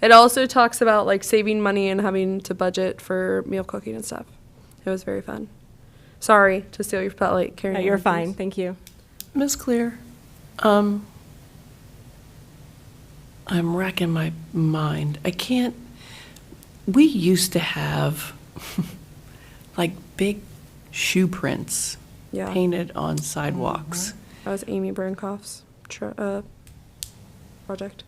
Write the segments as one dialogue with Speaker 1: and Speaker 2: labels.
Speaker 1: It also talks about like saving money and having to budget for meal cooking and stuff. It was very fun. Sorry to steal your spotlight, Karen.
Speaker 2: No, you're fine. Thank you.
Speaker 3: Ms. Clear, I'm racking my mind. We used to have like big shoe prints
Speaker 1: Yeah.
Speaker 3: painted on sidewalks.
Speaker 1: That was Amy Brankoff's project.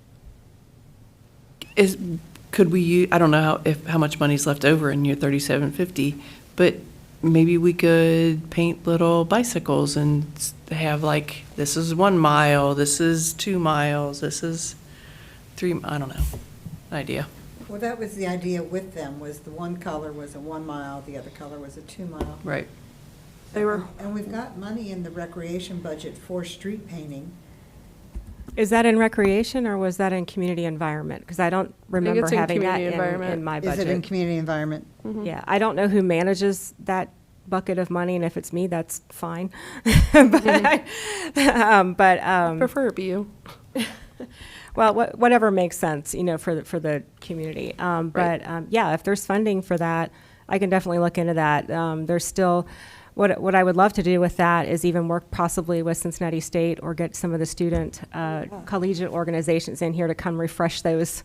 Speaker 3: Could we, I don't know how much money's left over in your 3750, but maybe we could paint little bicycles and have like, this is 1 mile, this is 2 miles, this is 3, I don't know, idea.
Speaker 4: Well, that was the idea with them, was the one color was a 1 mile, the other color was a 2 mile.
Speaker 3: Right.
Speaker 1: They were.
Speaker 4: And we've got money in the recreation budget for street painting.
Speaker 2: Is that in recreation or was that in community environment? Because I don't remember
Speaker 1: it's in
Speaker 2: having that
Speaker 1: community environment.
Speaker 2: in my
Speaker 4: Is
Speaker 2: budget.
Speaker 4: it in community environment?
Speaker 2: Yeah, I don't know who manages that bucket of money, and if it's me, that's fine. but
Speaker 1: Prefer it be you.
Speaker 2: well, whatever makes sense, for the community. Yeah, if there's funding for that, I can definitely look into that. There's still. What I would love to do with that is even work possibly with Cincinnati State or get some of the student collegiate organizations in here to come refresh those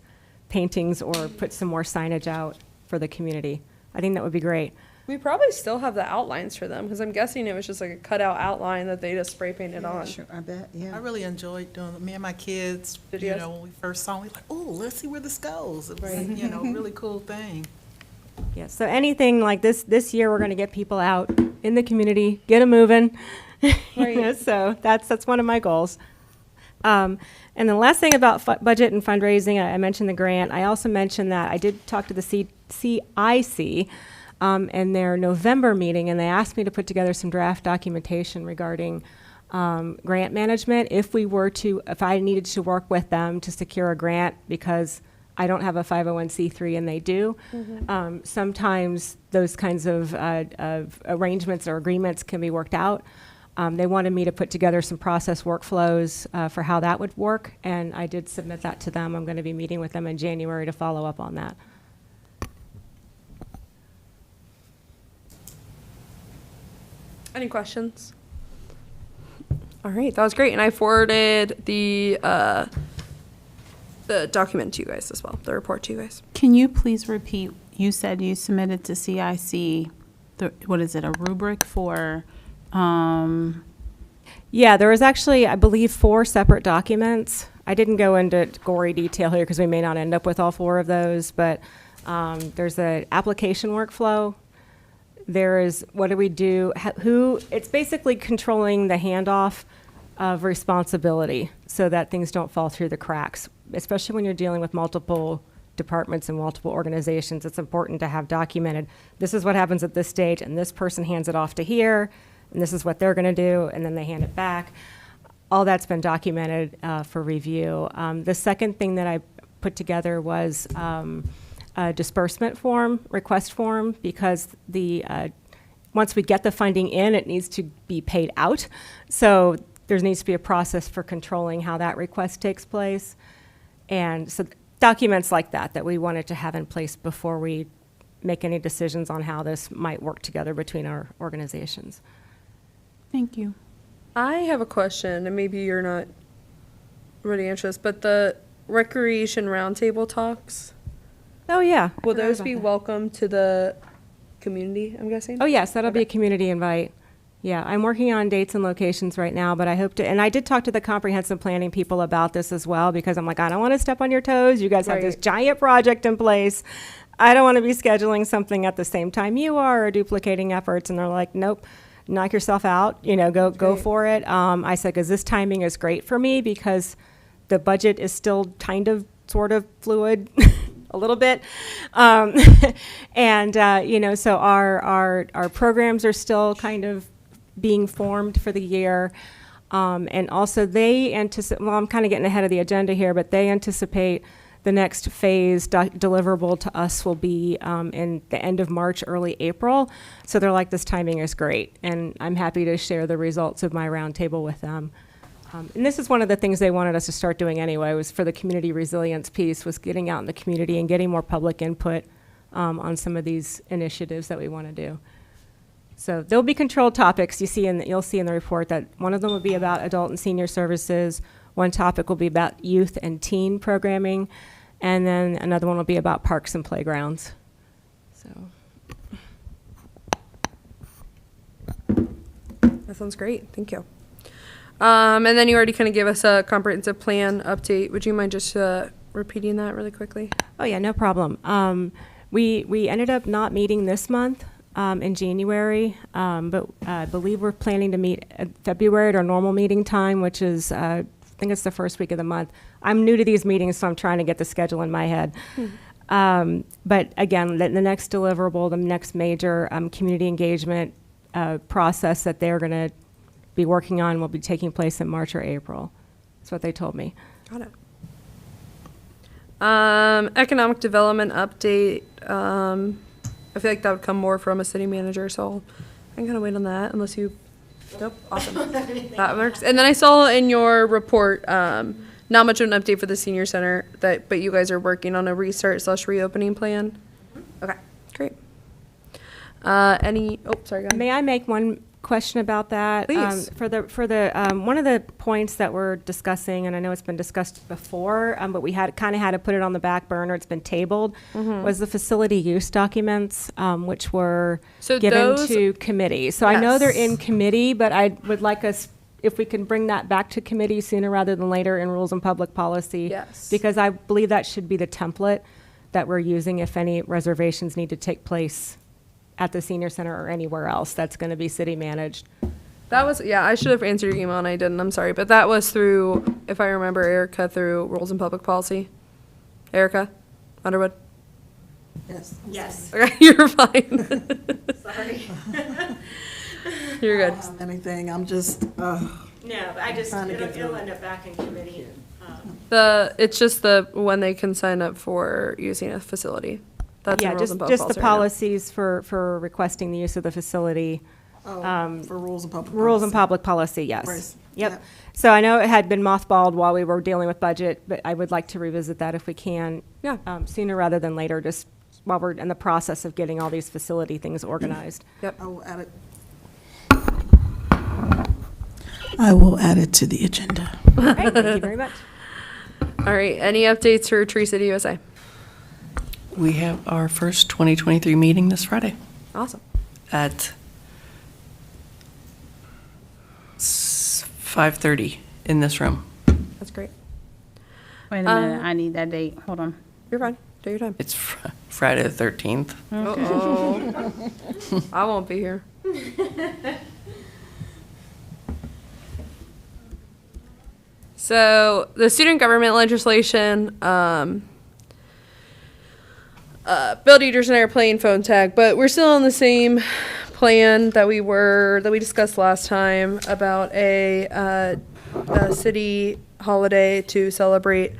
Speaker 2: paintings or put some more signage out for the community. I think that would be great.
Speaker 1: We probably still have the outlines for them because I'm guessing it was just like a cutout outline that they just spray painted on.
Speaker 4: Sure, I bet, yeah.
Speaker 5: I really enjoyed doing it. Me and my kids,
Speaker 1: Did you guys?
Speaker 5: when we first saw them, we were like, oh, let's see where this goes. It was,
Speaker 1: Right.
Speaker 5: really cool thing.
Speaker 2: Yeah, so anything like this year, we're going to get people out in the community, get them moving.
Speaker 1: Right.
Speaker 2: So that's one of my goals. And the last thing about budget and fundraising, I mentioned the grant. I also mentioned that I did talk to the CIC in their November meeting, and they asked me to put together some draft documentation regarding grant management if I needed to work with them to secure a grant because I don't have a 501c3 and they do. Sometimes those kinds of arrangements or agreements can be worked out. They wanted me to put together some process workflows for how that would work, and I did submit that to them. I'm going to be meeting with them in January to follow up on that.
Speaker 1: Any questions? All right, that was great. And I forwarded the document to you guys as well, the report to you guys.
Speaker 6: Can you please repeat, you said you submitted to CIC, what is it, a rubric for,
Speaker 2: Yeah, there was actually, I believe, 4 separate documents. I didn't go into gory detail here because we may not end up with all 4 of those, but there's an application workflow. There is, what do we do, it's basically controlling the handoff of responsibility so that things don't fall through the cracks, especially when you're dealing with multiple departments and multiple organizations. It's important to have documented, this is what happens at this stage, and this person hands it off to here, and this is what they're going to do, and then they hand it back. All that's been documented for review. The second thing that I put together was a disbursement form, request form, because once we get the funding in, it needs to be paid out. So there needs to be a process for controlling how that request takes place. And so documents like that we wanted to have in place before we make any decisions on how this might work together between our organizations.
Speaker 6: thank you.
Speaker 1: I have a question, and maybe you're not ready to answer this, but the recreation roundtable talks,
Speaker 2: Oh, yeah.
Speaker 1: will
Speaker 2: I forgot
Speaker 1: those
Speaker 2: about
Speaker 1: be
Speaker 2: that.
Speaker 1: welcome to the community, I'm guessing?
Speaker 2: Oh, yes, that'll be a community invite. Yeah, I'm working on dates and locations right now, but I hope to, and I did talk to the comprehensive planning people about this as well, because I'm like, I don't want to step on your toes. You guys have this
Speaker 1: Right.
Speaker 2: giant project in place. I don't want to be scheduling something at the same time you are or duplicating efforts. And they're like, nope, knock yourself out, go for it. I said, because this timing is great for me because the budget is still kind of sort of fluid. A little bit, and so our programs are still kind of being formed for the year, and also they anticipate. Well, I'm kind of getting ahead of the agenda here, but they anticipate the next phase deliverable to us will be in the end of March, early April. So they're like, this timing is great, and I'm happy to share the results of my roundtable with them. And this is one of the things they wanted us to start doing anyway, was for the community resilience piece, was getting out in the community and getting more public input on some of these initiatives that we want to do. So there'll be controlled topics. You'll see in the report that one of them will be about adult and senior services. One topic will be about youth and teen programming, and then another one will be about parks and playgrounds. So
Speaker 1: That sounds great. Thank you. And then you already kind of gave us a comprehensive plan update. Would you mind just repeating that really quickly?
Speaker 2: oh yeah, no problem. We ended up not meeting this month in January, but I believe we're planning to meet in February at our normal meeting time, which is I think it's the first week of the month. I'm new to these meetings, so I'm trying to get the schedule in my head. But again, the next deliverable, the next major community engagement process that they're going to be working on will be taking place in March or April. That's what they told me.
Speaker 1: Got it. Economic development update. I feel like that would come more from a city manager, so I'm gonna wait on that unless you. Nope. Awesome. That works. And then I saw in your report, not much of an update for the senior center, but you guys are working on a restart/reopening plan. Okay. Great. Sorry. Go ahead.
Speaker 2: May I make one question about that?
Speaker 1: Please.
Speaker 2: For the one of the points that we're discussing, and I know it's been discussed before, but we had to put it on the back burner. It's been tabled. Was the facility use documents, which were
Speaker 1: So
Speaker 2: given
Speaker 1: those-
Speaker 2: to committee. So I know they're in
Speaker 1: Yes.
Speaker 2: committee, but I would like us, if we can bring that back to committee sooner rather than later in rules and public policy.
Speaker 1: Yes.
Speaker 2: Because I believe that should be the template that we're using if any reservations need to take place at the senior center or anywhere else that's going to be city managed.
Speaker 1: That was, yeah, I should have answered your email and I didn't. I'm sorry. But that was through, if I remember, Erica through rules and public policy. Erica Underwood?
Speaker 4: Yes.
Speaker 2: Yes.
Speaker 1: Okay, you're fine.
Speaker 2: Sorry.
Speaker 1: You're good.
Speaker 7: Anything, I'm just,
Speaker 2: No, I just,
Speaker 7: Trying to get
Speaker 2: it'll
Speaker 7: through.
Speaker 2: end up back in committee.
Speaker 1: It's just when they can sign up for using a facility. That's in
Speaker 2: Yeah,
Speaker 1: rules
Speaker 2: just
Speaker 1: and public
Speaker 2: the
Speaker 1: policy right now.
Speaker 2: policies for requesting the use of the facility.
Speaker 7: for rules and public policy.
Speaker 2: Rules and public policy, yes.
Speaker 7: Right.
Speaker 2: Yep.
Speaker 7: Yep.
Speaker 2: So I know it had been mothballed while we were dealing with budget, but I would like to revisit that if we can.
Speaker 1: Yeah.
Speaker 2: Sooner rather than later, just while we're in the process of getting all these facility things organized.
Speaker 1: Yep.
Speaker 7: I will add it. I will add it to the agenda.
Speaker 2: All right, thank you very much.
Speaker 1: All right. Any updates for Tree City USA?
Speaker 3: We have our first 2023 meeting this Friday
Speaker 1: Awesome.
Speaker 3: at 5:30 in this room.
Speaker 1: That's great.
Speaker 6: Wait a minute, I need that date. Hold on.
Speaker 1: You're fine. Take your time.
Speaker 3: It's Friday the 13th.
Speaker 1: Uh-oh. I won't be here. So the student government legislation, Bill Dieters and I are playing phone tag, but we're still on the same plan that we discussed last time about a city holiday to celebrate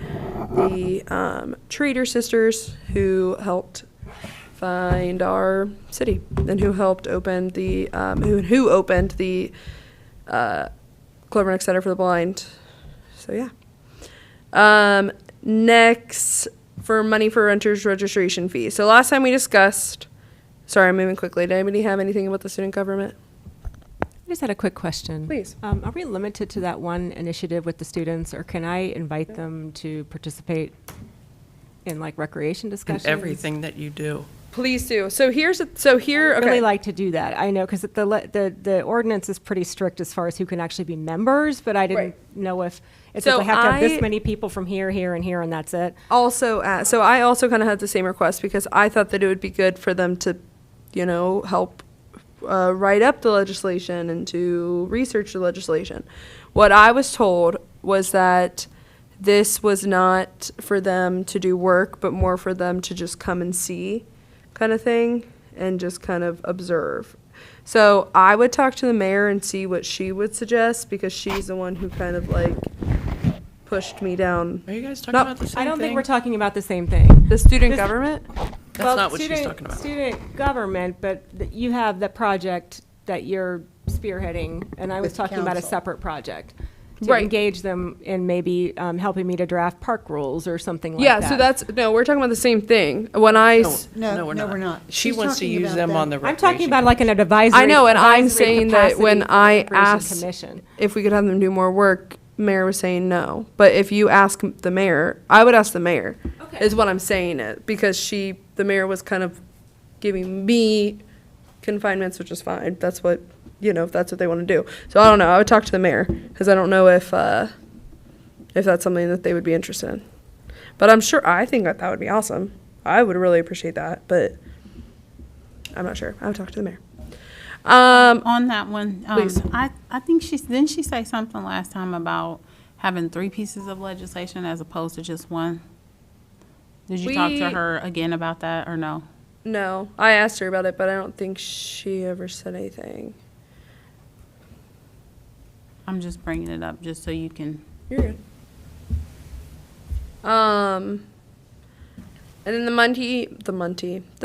Speaker 1: the Trader sisters who helped find our city and who helped open the who opened the Clover Neck Center for the Blind. So yeah. Next, for money for renters registration fees. So last time we discussed. Sorry, I'm moving quickly. Did anybody have anything about the student government?
Speaker 2: I just had a quick question.
Speaker 1: Please.
Speaker 2: Are we limited to that one initiative with the students, or can I invite them to participate in like recreation
Speaker 3: And
Speaker 2: discussions?
Speaker 3: everything that you do.
Speaker 1: Please do. So here.
Speaker 2: I'd
Speaker 1: Okay.
Speaker 2: really like to do that. I know, because the ordinance is pretty strict as far as who can actually be members, but I didn't
Speaker 1: Right.
Speaker 2: know if it's
Speaker 1: So
Speaker 2: if I have to have
Speaker 1: I-
Speaker 2: this many people from here, here, and here, and that's it.
Speaker 1: So I also kind of had the same request because I thought that it would be good for them to, help write up the legislation and to research the legislation. What I was told was that this was not for them to do work, but more for them to just come and see kind of thing and just kind of observe. So I would talk to the mayor and see what she would suggest because she's the one who kind of like pushed me down.
Speaker 3: Are you guys talking
Speaker 1: No,
Speaker 3: about the same thing?
Speaker 2: I don't think we're talking about the same thing.
Speaker 1: The student
Speaker 2: This-
Speaker 1: government?
Speaker 3: That's not what she's talking about.
Speaker 2: Student government, but you have the project that you're spearheading, and I was
Speaker 4: With the
Speaker 2: talking about a
Speaker 4: council.
Speaker 2: separate project. to
Speaker 1: Right.
Speaker 2: engage them in maybe helping me to draft park rules or something like
Speaker 1: Yeah,
Speaker 2: that.
Speaker 1: so that's, no, we're talking about the same thing. When I,
Speaker 4: No, we're not.
Speaker 3: She
Speaker 4: She's
Speaker 3: wants to
Speaker 4: talking
Speaker 3: use
Speaker 4: about
Speaker 3: them
Speaker 4: that.
Speaker 3: on the
Speaker 2: I'm
Speaker 3: recreation.
Speaker 2: talking about like an advisory.
Speaker 1: I know, and I'm
Speaker 2: advisory
Speaker 1: saying that when
Speaker 2: capacity for the
Speaker 1: I
Speaker 2: Recreation
Speaker 1: asked
Speaker 2: Commission.
Speaker 1: if we could have them do more work, mayor was saying no. But if you ask the mayor, I would ask the mayor, is what I'm saying it, because the mayor was kind of giving me confinements, which is fine. That's what, if that's what they want to do. So I don't know. I would talk to the mayor, because I don't know if that's something that they would be interested in. But I think that would be awesome. I would really appreciate that, but I'm not sure. I would talk to the mayor.
Speaker 6: On that one,
Speaker 1: Please.
Speaker 6: I think didn't she say something last time about having 3 pieces of legislation as opposed to just one? Did you talk to
Speaker 1: We-
Speaker 6: her again about that, or no?
Speaker 1: No, I asked her about it, but I don't think she ever said anything.
Speaker 6: I'm just bringing it up just so you can.
Speaker 1: You're good. And then the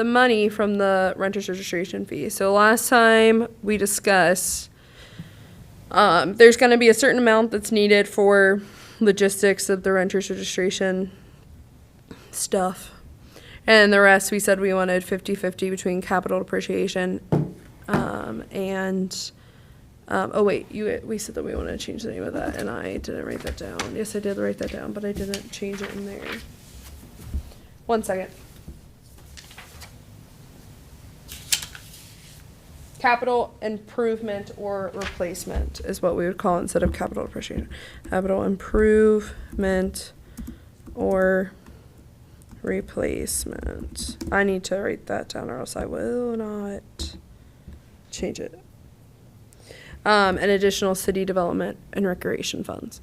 Speaker 1: money from the renter's registration fee. So last time we discussed, there's going to be a certain amount that's needed for logistics of the renter's registration stuff. And the rest, we said we wanted 50-50 between capital depreciation, and, oh wait, we said that we wanted to change the name of that, and I didn't write that down. Yes, I did write that down, but I didn't change it in there. 1 second. Capital improvement or replacement is what we would call it instead of capital depreciation. Capital improvement or replacement. I need to write that down or else I will not change it. And additional city development and recreation funds.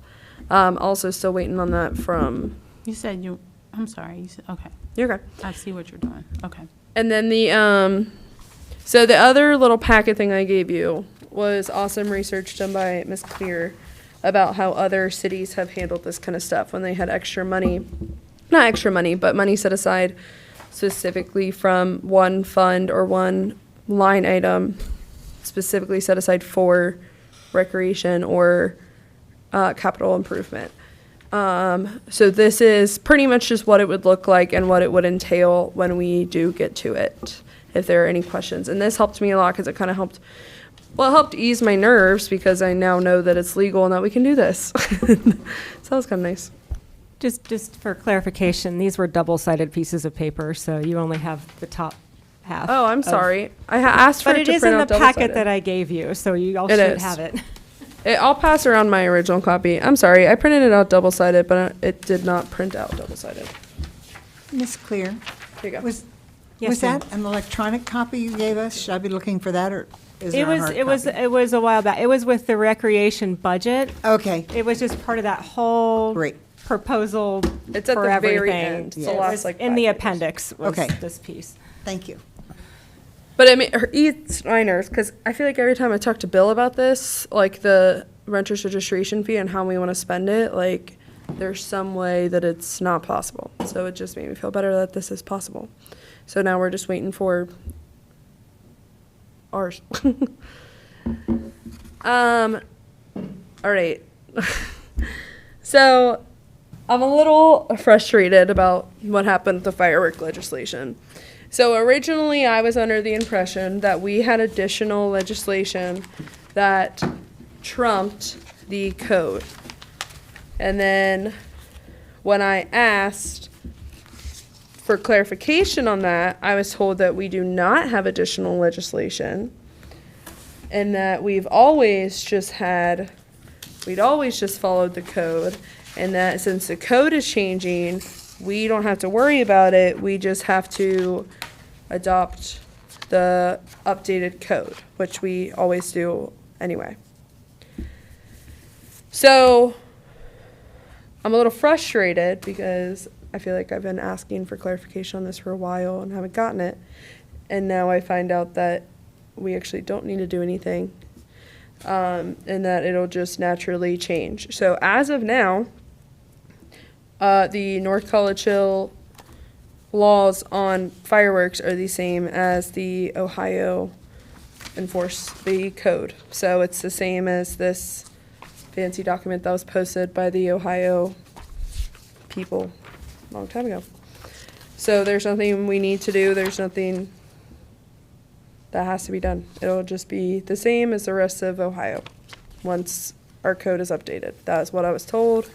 Speaker 1: Also still waiting on that from,
Speaker 6: You said I'm sorry. You said okay.
Speaker 1: you're okay.
Speaker 6: I see what you're doing. Okay.
Speaker 1: And then so the other little packet thing I gave you was awesome research done by Ms. Clear about how other cities have handled this kind of stuff when they had extra money, not extra money, but money set aside specifically from one fund or one line item specifically set aside for recreation or capital improvement. So this is pretty much just what it would look like and what it would entail when we do get to it, if there are any questions. And this helped me a lot because it kind of helped, well, it helped ease my nerves because I now know that it's legal and that we can do this. So that was kind of nice.
Speaker 2: Just for clarification, these were double-sided pieces of paper, so you only have the top half.
Speaker 1: Oh, I'm
Speaker 2: of-
Speaker 1: sorry. I asked for
Speaker 2: But
Speaker 1: it
Speaker 2: it
Speaker 1: to
Speaker 2: is
Speaker 1: print
Speaker 2: in the
Speaker 1: out
Speaker 2: packet
Speaker 1: double-sided.
Speaker 2: that I gave you, so you all
Speaker 1: It
Speaker 2: should
Speaker 1: is.
Speaker 2: have it.
Speaker 1: I'll pass around my original copy. I'm sorry. I printed it out double-sided, but it did not print out double-sided.
Speaker 4: Ms. Clear,
Speaker 1: Here you go.
Speaker 4: was
Speaker 2: Yes, ma'am.
Speaker 4: that an electronic copy you gave us? Should I be looking for that, or is there
Speaker 2: It
Speaker 4: a
Speaker 2: was,
Speaker 4: hard
Speaker 2: it was,
Speaker 4: copy?
Speaker 2: it was a while back. It was with the recreation budget.
Speaker 4: Okay,
Speaker 2: It was just part of that whole
Speaker 4: great.
Speaker 2: proposal
Speaker 1: It's at
Speaker 2: for
Speaker 1: the very
Speaker 2: everything.
Speaker 1: end. It's
Speaker 4: the
Speaker 2: It
Speaker 1: last,
Speaker 2: was
Speaker 1: like,
Speaker 2: in
Speaker 1: 5
Speaker 2: the
Speaker 1: pages.
Speaker 2: appendix was
Speaker 4: Okay.
Speaker 2: this piece.
Speaker 4: Thank you.
Speaker 1: But I mean, it's my nerves because I feel like every time I talk to Bill about this, like the renter's registration fee and how we want to spend it, like there's some way that it's not possible. So it just made me feel better that this is possible. So now we're just waiting for ours. All right. So I'm a little frustrated about what happened with the firework legislation. So originally, I was under the impression that we had additional legislation that trumped the code. And then when I asked for clarification on that, I was told that we do not have additional legislation and that we'd always just followed the code, and that since the code is changing, we don't have to worry about it. We just have to adopt the updated code, which we always do anyway. So I'm a little frustrated because I feel like I've been asking for clarification on this for a while and haven't gotten it. And now I find out that we actually don't need to do anything, and that it'll just naturally change. So as of now, the North College Hill laws on fireworks are the same as the Ohio the code. So it's the same as this fancy document that was posted by the Ohio people a long time ago. So there's nothing we need to do. There's nothing that has to be done. It'll just be the same as the rest of Ohio once our code is updated. That is what I was told.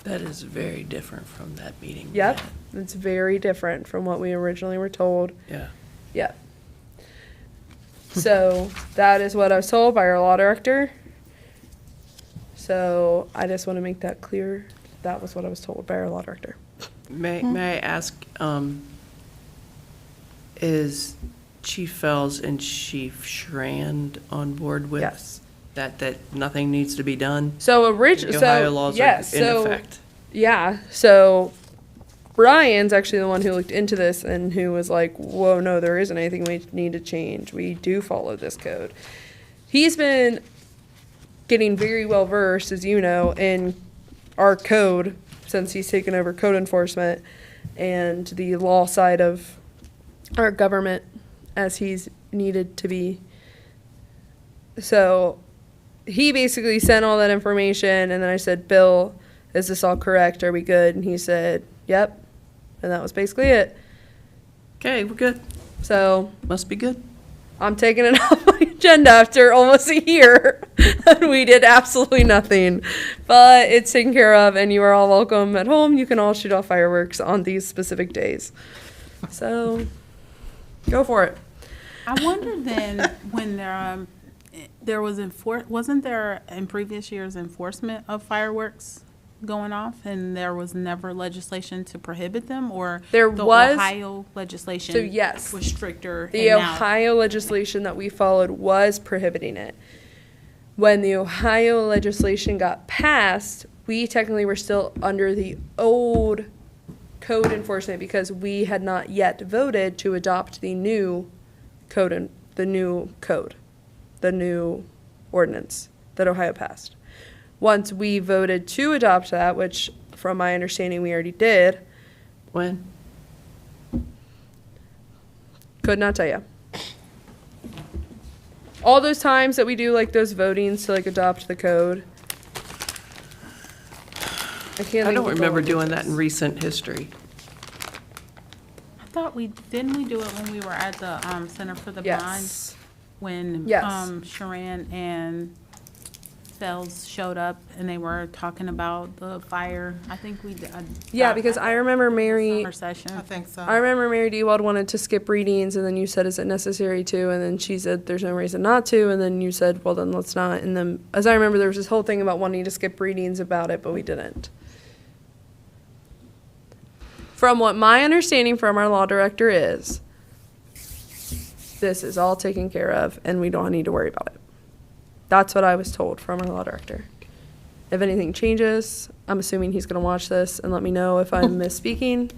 Speaker 3: That is very different from that meeting. we
Speaker 1: Yep,
Speaker 3: had.
Speaker 1: it's very different from what we originally were told.
Speaker 3: Yeah.
Speaker 1: Yep. So that is what I was told by our law director. So I just want to make that clear. That was what I was told by our law director.
Speaker 3: May I ask, is Chief Fells and Chief Schrand on board with?
Speaker 1: Yes.
Speaker 3: That nothing needs to be done?
Speaker 1: So
Speaker 3: The
Speaker 1: originally,
Speaker 3: Ohio
Speaker 1: so
Speaker 3: laws are
Speaker 1: yes,
Speaker 3: in
Speaker 1: so
Speaker 3: effect.
Speaker 1: yeah, so Brian's actually the one who looked into this and who was like, "Whoa, no, there isn't anything we need to change. We do follow this code." He's been getting very well versed, as you know, in our code since he's taken over code enforcement and the law side of our government as he's needed to be. So he basically sent all that information, and then I said, "Bill, is this all correct? Are we good?" And he said, "Yep." And that was basically it.
Speaker 3: Okay, we're good.
Speaker 1: So
Speaker 3: Must be good.
Speaker 1: I'm taking it off my agenda after almost a year. And we did absolutely nothing. But it's taken care of, and you are all welcome at home. You can all shoot off fireworks on these specific days. So go for it.
Speaker 6: I wonder then when there was wasn't there in previous years enforcement of fireworks going off, and there was never legislation to prohibit them, or
Speaker 1: There
Speaker 6: the
Speaker 1: was-
Speaker 6: Ohio legislation
Speaker 1: So, yes.
Speaker 6: was stricter.
Speaker 1: The
Speaker 6: and now-
Speaker 1: Ohio legislation that we followed was prohibiting it. When the Ohio legislation got passed, we technically were still under the old code enforcement because we had not yet voted to adopt the new code, the new ordinance that Ohio passed. Once we voted to adopt that, which from my understanding we already did,
Speaker 3: When?
Speaker 1: could not tell you. All those times that we do like those votings to like adopt the code. I can't.
Speaker 3: I
Speaker 1: think
Speaker 3: don't
Speaker 1: of
Speaker 3: remember
Speaker 1: all
Speaker 3: doing
Speaker 1: of
Speaker 3: that in
Speaker 1: this.
Speaker 3: recent history.
Speaker 6: I thought didn't we do it when we were at the Center for the Blind?
Speaker 1: Yes.
Speaker 6: When
Speaker 1: Yes.
Speaker 6: Sharon and Fells showed up and they were talking about the fire. I think we did.
Speaker 1: Yeah, because I remember Mary.
Speaker 6: Summer session.
Speaker 5: I think so.
Speaker 1: I remember Mary Dewald wanted to skip readings, and then you said, "Is it necessary to?" And then she said, "There's no reason not to." And then you said, "Well, then let's not." And then, as I remember, there was this whole thing about wanting to skip readings about it, but we didn't. From what my understanding from our law director is, this is all taken care of, and we don't need to worry about it. That's what I was told from our law director. If anything changes, I'm assuming he's going to watch this and let me know if I'm misspeaking.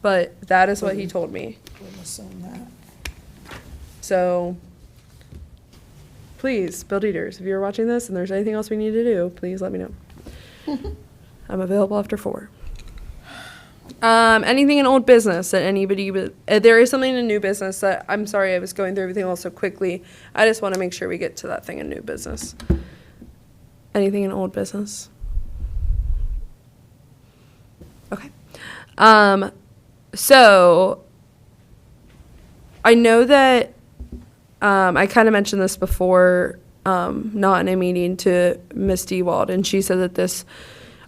Speaker 1: But that is what he told me.
Speaker 7: Wouldn't assume that.
Speaker 1: So please, Bill Dieters, if you're watching this and there's anything else we need to do, please let me know. I'm available after 4. Anything in old business that anybody, there is something in new business that, I'm sorry, I was going through everything else so quickly. I just want to make sure we get to that thing in new business. Anything in old business? Okay. So I know that, I kind of mentioned this before, not in a meeting, to Miss Dewald, and she said that this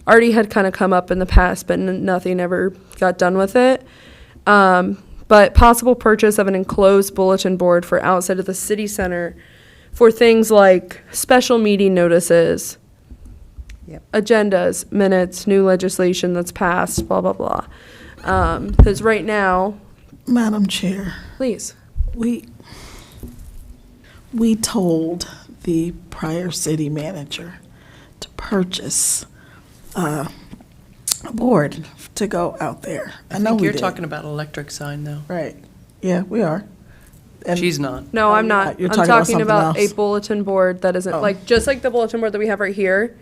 Speaker 1: already had kind of come up in the past, but nothing ever got done with it. But possible purchase of an enclosed bulletin board for outside of the city center for things like special meeting notices,
Speaker 4: Yep.
Speaker 1: agendas, minutes, new legislation that's passed, blah, blah, blah. Because right now,
Speaker 7: Madam Chair,
Speaker 1: please.
Speaker 7: we told the prior city manager to purchase a board to go out there. I know
Speaker 3: think
Speaker 7: we
Speaker 3: you're
Speaker 7: did.
Speaker 3: talking about electric sign, though.
Speaker 7: Right. Yeah, we are. And-
Speaker 3: She's not.
Speaker 1: No, I'm not.
Speaker 7: You're
Speaker 1: I'm
Speaker 7: talking about
Speaker 1: talking
Speaker 7: something
Speaker 1: about a
Speaker 7: else.
Speaker 1: bulletin board that isn't,
Speaker 7: Oh.
Speaker 1: like, just like the bulletin board that we have right here,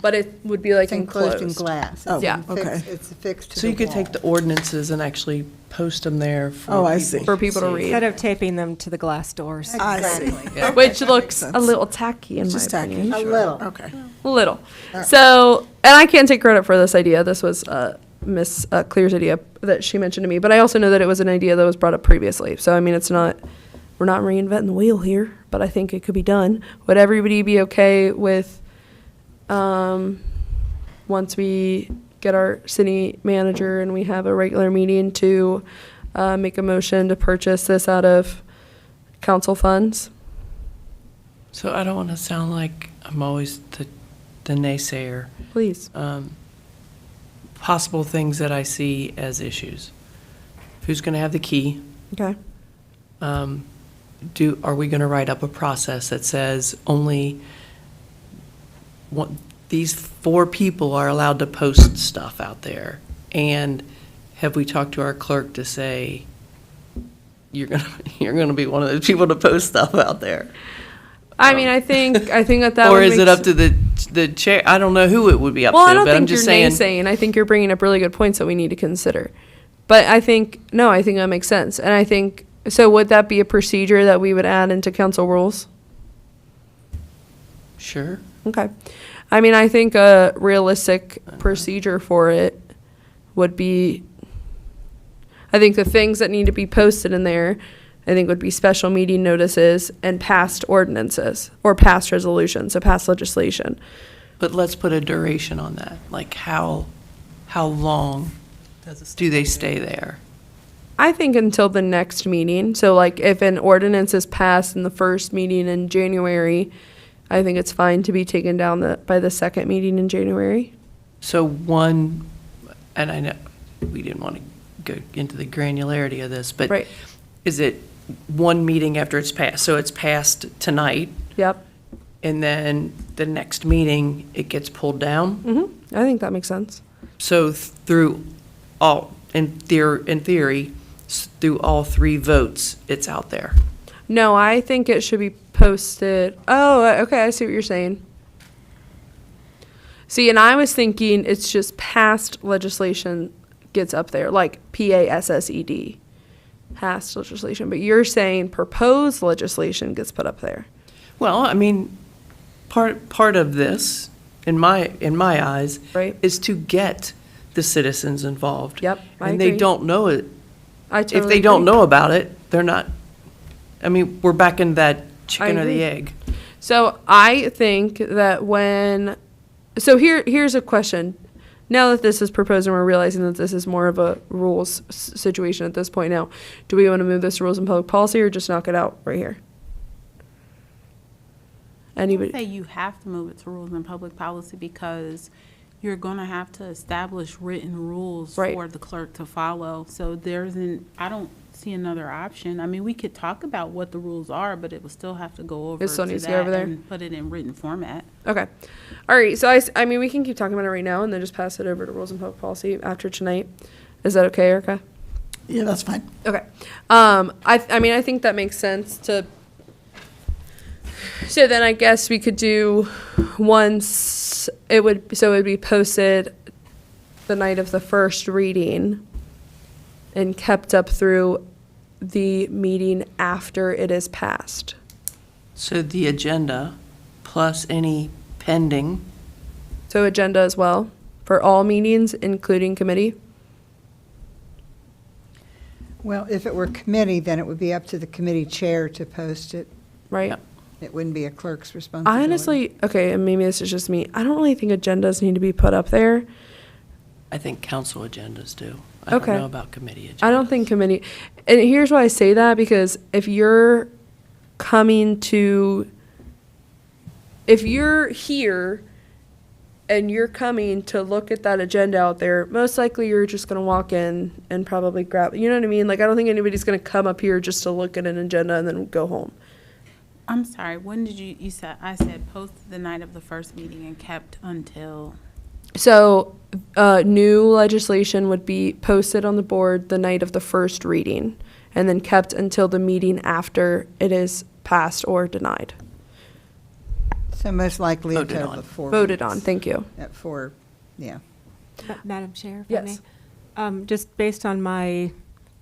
Speaker 1: but it would be like
Speaker 4: It's enclosed in
Speaker 1: enclosed.
Speaker 4: glass.
Speaker 7: Oh,
Speaker 4: It's
Speaker 1: Yeah.
Speaker 4: affixed-
Speaker 7: okay.
Speaker 4: It's affixed to the
Speaker 3: So you could take
Speaker 4: wall.
Speaker 3: the ordinances and actually post them there for
Speaker 7: Oh, I
Speaker 3: people
Speaker 7: see.
Speaker 1: For people to
Speaker 3: see.
Speaker 1: read.
Speaker 2: Instead of taping them to the glass doors.
Speaker 7: I see.
Speaker 4: Exactly.
Speaker 3: Yeah.
Speaker 1: Which looks
Speaker 7: sense.
Speaker 1: a little tacky in my
Speaker 7: Just tacky.
Speaker 1: opinion.
Speaker 4: A little.
Speaker 7: Okay.
Speaker 1: A little. So, and I can't take credit for this idea. This was Miss Clear's idea that she mentioned to me. But I also know that it was an idea that was brought up previously. So, I mean, it's not, we're not reinventing the wheel here, but I think it could be done. Would everybody be okay with, once we get our city manager and we have a regular meeting to make a motion to purchase this out of council funds?
Speaker 3: So I don't want to sound like I'm always the naysayer.
Speaker 1: Please.
Speaker 3: Possible things that I see as issues. Who's going to have the key?
Speaker 1: Okay.
Speaker 3: Are we going to write up a process that says only these 4 people are allowed to post stuff out there? And have we talked to our clerk to say, you're gonna be one of those people to post stuff out there?
Speaker 1: I mean, I think that
Speaker 3: Or
Speaker 1: would
Speaker 3: is
Speaker 1: make
Speaker 3: it up
Speaker 1: s-
Speaker 3: to the chair? I don't know who it would be up
Speaker 1: Well, I
Speaker 3: to,
Speaker 1: don't
Speaker 3: but I'm
Speaker 1: think
Speaker 3: just
Speaker 1: you're
Speaker 3: saying.
Speaker 1: naysaying. I think you're bringing up really good points that we need to consider. But I think that makes sense. And I think, so would that be a procedure that we would add into council rules?
Speaker 3: Sure.
Speaker 1: Okay. I mean, I think a realistic procedure for it would be, I think the things that need to be posted in there, I think would be special meeting notices and past ordinances or past resolutions, so past legislation.
Speaker 3: But let's put a duration on that. Like how long
Speaker 5: Does it
Speaker 3: do they stay there?
Speaker 1: I think until the next meeting. So like if an ordinance is passed in the first meeting in January, I think it's fine to be taken down by the second meeting in January.
Speaker 3: So one, and I know we didn't want to go into the granularity of this, but
Speaker 1: Right.
Speaker 3: is it one meeting after it's passed? So it's passed tonight,
Speaker 1: Yep.
Speaker 3: and then the next meeting, it gets pulled down?
Speaker 1: I think that makes sense.
Speaker 3: So through all, in theory, through all 3 votes, it's out there.
Speaker 1: No, I think it should be posted. Oh, okay. I see what you're saying. See, and I was thinking it's just past legislation gets up there, like PASSED, past legislation. But you're saying proposed legislation gets put up there.
Speaker 3: Well, I mean, part of this, in my eyes,
Speaker 1: Right.
Speaker 3: is to get the citizens involved.
Speaker 1: Yep, I
Speaker 3: And they
Speaker 1: agree.
Speaker 3: don't know it.
Speaker 1: I
Speaker 3: If
Speaker 1: totally
Speaker 3: they don't
Speaker 1: agree.
Speaker 3: know about it, they're not, I mean, we're back in that chicken or
Speaker 1: agree.
Speaker 3: the egg.
Speaker 1: So I think that here's a question. Now that this is proposed and we're realizing that this is more of a rules situation at this point now, do we want to move this to rules and public policy or just knock it out right here?
Speaker 6: I
Speaker 1: Anybody?
Speaker 6: say you have to move it to rules and public policy because you're gonna have to establish written rules
Speaker 1: Right.
Speaker 6: for the clerk to follow. So I don't see another option. I mean, we could talk about what the rules are, but it would still have to go over
Speaker 1: It still
Speaker 6: to
Speaker 1: needs to go over
Speaker 6: that
Speaker 1: there?
Speaker 6: and put it in written format.
Speaker 1: Okay. All right. So I mean, we can keep talking about it right now and then just pass it over to rules and public policy after tonight. Is that okay, Erica?
Speaker 7: Yeah, that's fine.
Speaker 1: Okay. I mean, I think that makes sense to. So then I guess we could do once it would be posted the night of the first reading and kept up through the meeting after it is passed.
Speaker 3: So the agenda plus any pending,
Speaker 1: So agenda as well for all meetings, including committee.
Speaker 4: Well, if it were committee, then it would be up to the committee chair to post it.
Speaker 1: Right.
Speaker 3: Yep.
Speaker 4: It wouldn't be a clerk's responsibility.
Speaker 1: I honestly, okay, and maybe this is just me. I don't really think agendas need to be put up there.
Speaker 3: I think council agendas do. I don't
Speaker 1: Okay.
Speaker 3: know about committee agendas.
Speaker 1: I don't think committee, and here's why I say that, because if you're here and you're coming to look at that agenda out there, most likely you're just gonna walk in and probably grab, you know what I mean? Like, I don't think anybody's gonna come up here just to look at an agenda and then go home.
Speaker 6: I'm sorry, when did you said, I said posted the night of the first meeting and kept until,
Speaker 1: So, new legislation would be posted on the board the night of the first reading and then kept until the meeting after it is passed or denied.
Speaker 4: So most likely a
Speaker 3: Voted
Speaker 4: total
Speaker 3: on.
Speaker 4: of 4
Speaker 1: Voted
Speaker 4: weeks.
Speaker 1: on, thank you.
Speaker 4: At 4, yeah.
Speaker 2: Madam Chair, if I
Speaker 1: Yes.
Speaker 2: may. Just based on my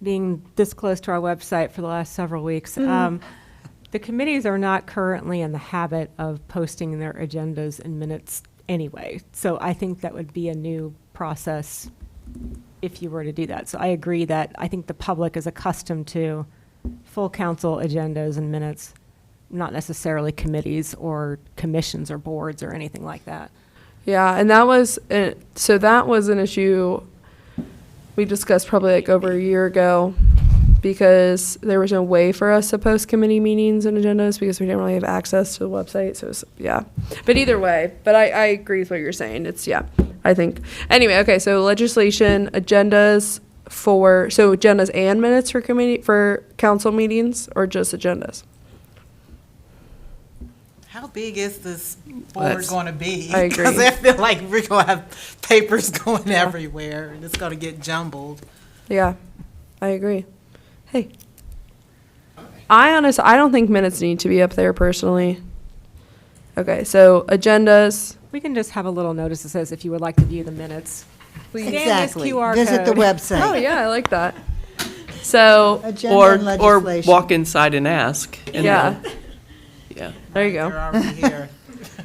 Speaker 2: being this close to our website for the last several weeks, the committees are not currently in the habit of posting their agendas and minutes anyway. So I think that would be a new process if you were to do that. So I agree that I think the public is accustomed to full council agendas and minutes, not necessarily committees or commissions or boards or anything like that.
Speaker 1: Yeah, and that was, so that was an issue we discussed probably like over a year ago, because there was no way for us to post committee meetings and agendas because we didn't really have access to the website. So it was, yeah. But either way, but I agree with what you're saying. It's, yeah, I think. Anyway, okay, so legislation, agendas so agendas and minutes for council meetings, or just agendas?
Speaker 5: How big is this board
Speaker 3: That's-
Speaker 5: going to be?
Speaker 1: I agree.
Speaker 5: Because I feel like we're going to have papers going everywhere, and it's going to get jumbled.
Speaker 1: Yeah, I agree. Hey. I don't think minutes need to be up there personally. Okay, so agendas.
Speaker 2: We can just have a little notice that says if you would like to view the minutes. Scan this
Speaker 4: Exactly.
Speaker 2: QR
Speaker 4: Visit the
Speaker 2: code.
Speaker 4: website.
Speaker 1: Oh, yeah, I like that. So,
Speaker 4: Agenda
Speaker 3: Or,
Speaker 4: and
Speaker 3: or
Speaker 4: legislation.
Speaker 3: walk inside and ask. and
Speaker 1: yeah,
Speaker 3: they'll- Yeah,
Speaker 1: there you
Speaker 5: They're
Speaker 1: go.
Speaker 5: already here.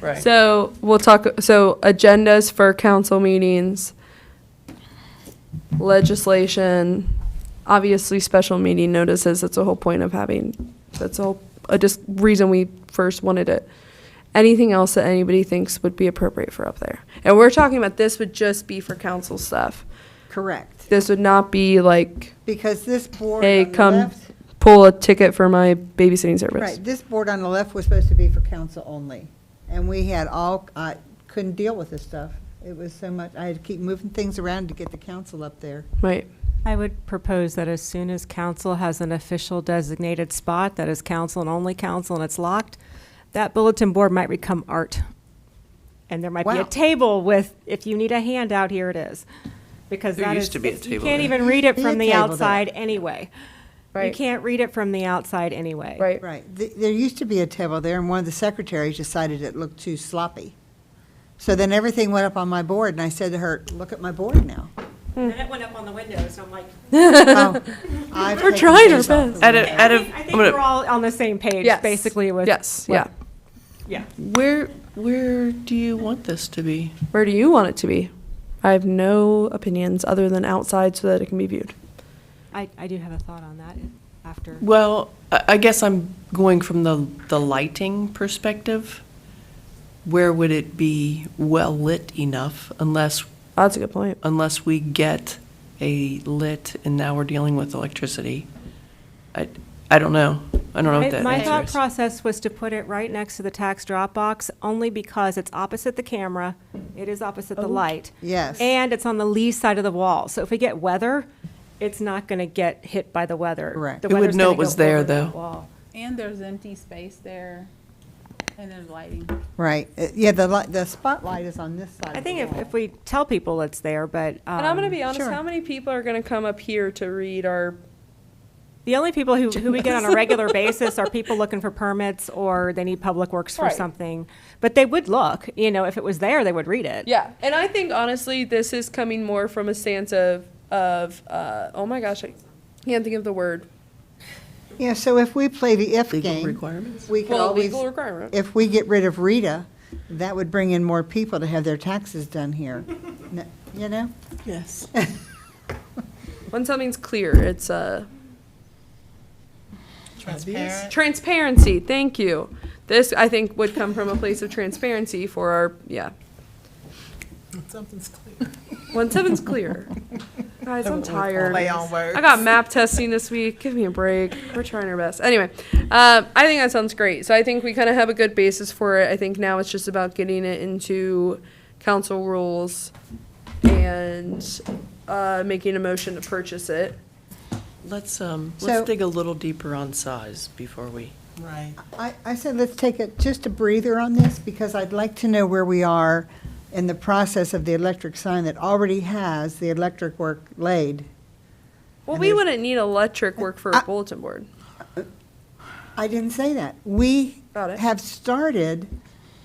Speaker 3: right.
Speaker 1: So we'll talk, so agendas for council meetings, legislation, obviously special meeting notices. That's the whole point of having, that's the whole, just reason we first wanted it. Anything else that anybody thinks would be appropriate for up there? And we're talking about this would just be for council stuff.
Speaker 4: Correct.
Speaker 1: This would not be like,
Speaker 4: Because this board
Speaker 1: hey,
Speaker 4: on the
Speaker 1: come
Speaker 4: left,
Speaker 1: pull a ticket for my babysitting service.
Speaker 4: right, this board on the left was supposed to be for council only. And we had I couldn't deal with this stuff. It was so much, I had to keep moving things around to get the council up there.
Speaker 1: Right.
Speaker 2: I would propose that as soon as council has an official designated spot that is council and only council and it's locked, that bulletin board might become art. And there might be
Speaker 4: Wow.
Speaker 2: a table with, if you need a handout, here it is. Because
Speaker 3: There
Speaker 2: that
Speaker 3: used
Speaker 2: is,
Speaker 3: to be a
Speaker 2: you
Speaker 3: table
Speaker 2: can't
Speaker 3: there.
Speaker 2: even read it
Speaker 4: Be a
Speaker 2: from the
Speaker 4: table there.
Speaker 2: outside anyway. You
Speaker 1: Right.
Speaker 2: can't read it from the outside anyway.
Speaker 1: Right.
Speaker 4: Right. There used to be a table there, and one of the secretaries decided it looked too sloppy. So then everything went up on my board, and I said to her, look at my board now.
Speaker 2: And it went up on the windows, so I'm like,
Speaker 4: Oh, I've
Speaker 1: We're
Speaker 4: taken
Speaker 1: trying our
Speaker 4: things off the
Speaker 1: best.
Speaker 3: Out of,
Speaker 4: window.
Speaker 3: out of,
Speaker 2: I
Speaker 3: I'm
Speaker 2: think we're
Speaker 3: gonna,
Speaker 2: all on the same page,
Speaker 1: Yes.
Speaker 2: basically with.
Speaker 1: Yes,
Speaker 2: what-
Speaker 1: yeah.
Speaker 2: Yeah.
Speaker 3: where do you want this to be?
Speaker 1: Where do you want it to be? I have no opinions other than outside so that it can be viewed.
Speaker 2: I do have a thought on that after.
Speaker 3: Well, I guess I'm going from the lighting perspective. Where would it be well lit enough unless
Speaker 1: That's a good point.
Speaker 3: we get a lit, and now we're dealing with electricity? I don't know. I don't know what that
Speaker 2: My
Speaker 3: answer
Speaker 2: thought
Speaker 3: is.
Speaker 2: process was to put it right next to the tax drop box, only because it's opposite the camera, it is opposite the light.
Speaker 4: Yes.
Speaker 2: And it's on the lee side of the wall, so if we get weather, it's not gonna get hit by the weather.
Speaker 4: Correct.
Speaker 2: The
Speaker 3: It would
Speaker 2: weather's
Speaker 3: know
Speaker 2: gonna
Speaker 3: it was
Speaker 2: go
Speaker 3: there,
Speaker 2: over that
Speaker 3: though.
Speaker 2: wall.
Speaker 6: And there's empty space there, and there's lighting.
Speaker 4: Right. Yeah, the spotlight is on this side
Speaker 2: I
Speaker 4: of
Speaker 2: think
Speaker 4: the
Speaker 2: if,
Speaker 4: wall.
Speaker 2: if we tell people it's there, but.
Speaker 1: And I'm going to be honest,
Speaker 4: sure.
Speaker 1: how many people are going to come up here to read our,
Speaker 2: The only people who we get on a regular basis are people looking for permits or they need public works for
Speaker 1: Right.
Speaker 2: something. But they would look, if it was there, they would read it.
Speaker 1: yeah. And I think honestly, this is coming more from a stance of oh my gosh, I can't think of the word.
Speaker 4: Yeah, so if we play the if
Speaker 3: Legal
Speaker 4: game,
Speaker 3: requirements?
Speaker 4: we could
Speaker 1: Well,
Speaker 4: always,
Speaker 1: legal requirement.
Speaker 4: if we get rid of Rita, that would bring in more people to have their taxes done here. You know?
Speaker 7: Yes.
Speaker 1: When something's clear, it's
Speaker 5: Transparent.
Speaker 1: transparency. Thank you. This, I think, would come from a place of transparency for our, yeah.
Speaker 5: Something's clear.
Speaker 1: When something's clear. Guys, I'm tired.
Speaker 5: Play on words.
Speaker 1: I got map testing this week. Give me a break. We're trying our best. Anyway, I think that sounds great. So I think we kind of have a good basis for it. I think now it's just about getting it into council rules and making a motion to purchase it.
Speaker 3: Let's
Speaker 4: So-
Speaker 3: dig a little deeper on size before we.
Speaker 5: Right.
Speaker 4: I said, let's take just a breather on this, because I'd like to know where we are in the process of the electric sign that already has the electric work laid.
Speaker 1: Well,
Speaker 4: And
Speaker 1: we
Speaker 4: there's-
Speaker 1: wouldn't need electric work for a bulletin board.
Speaker 4: I didn't say that. We
Speaker 1: Got it.
Speaker 4: have started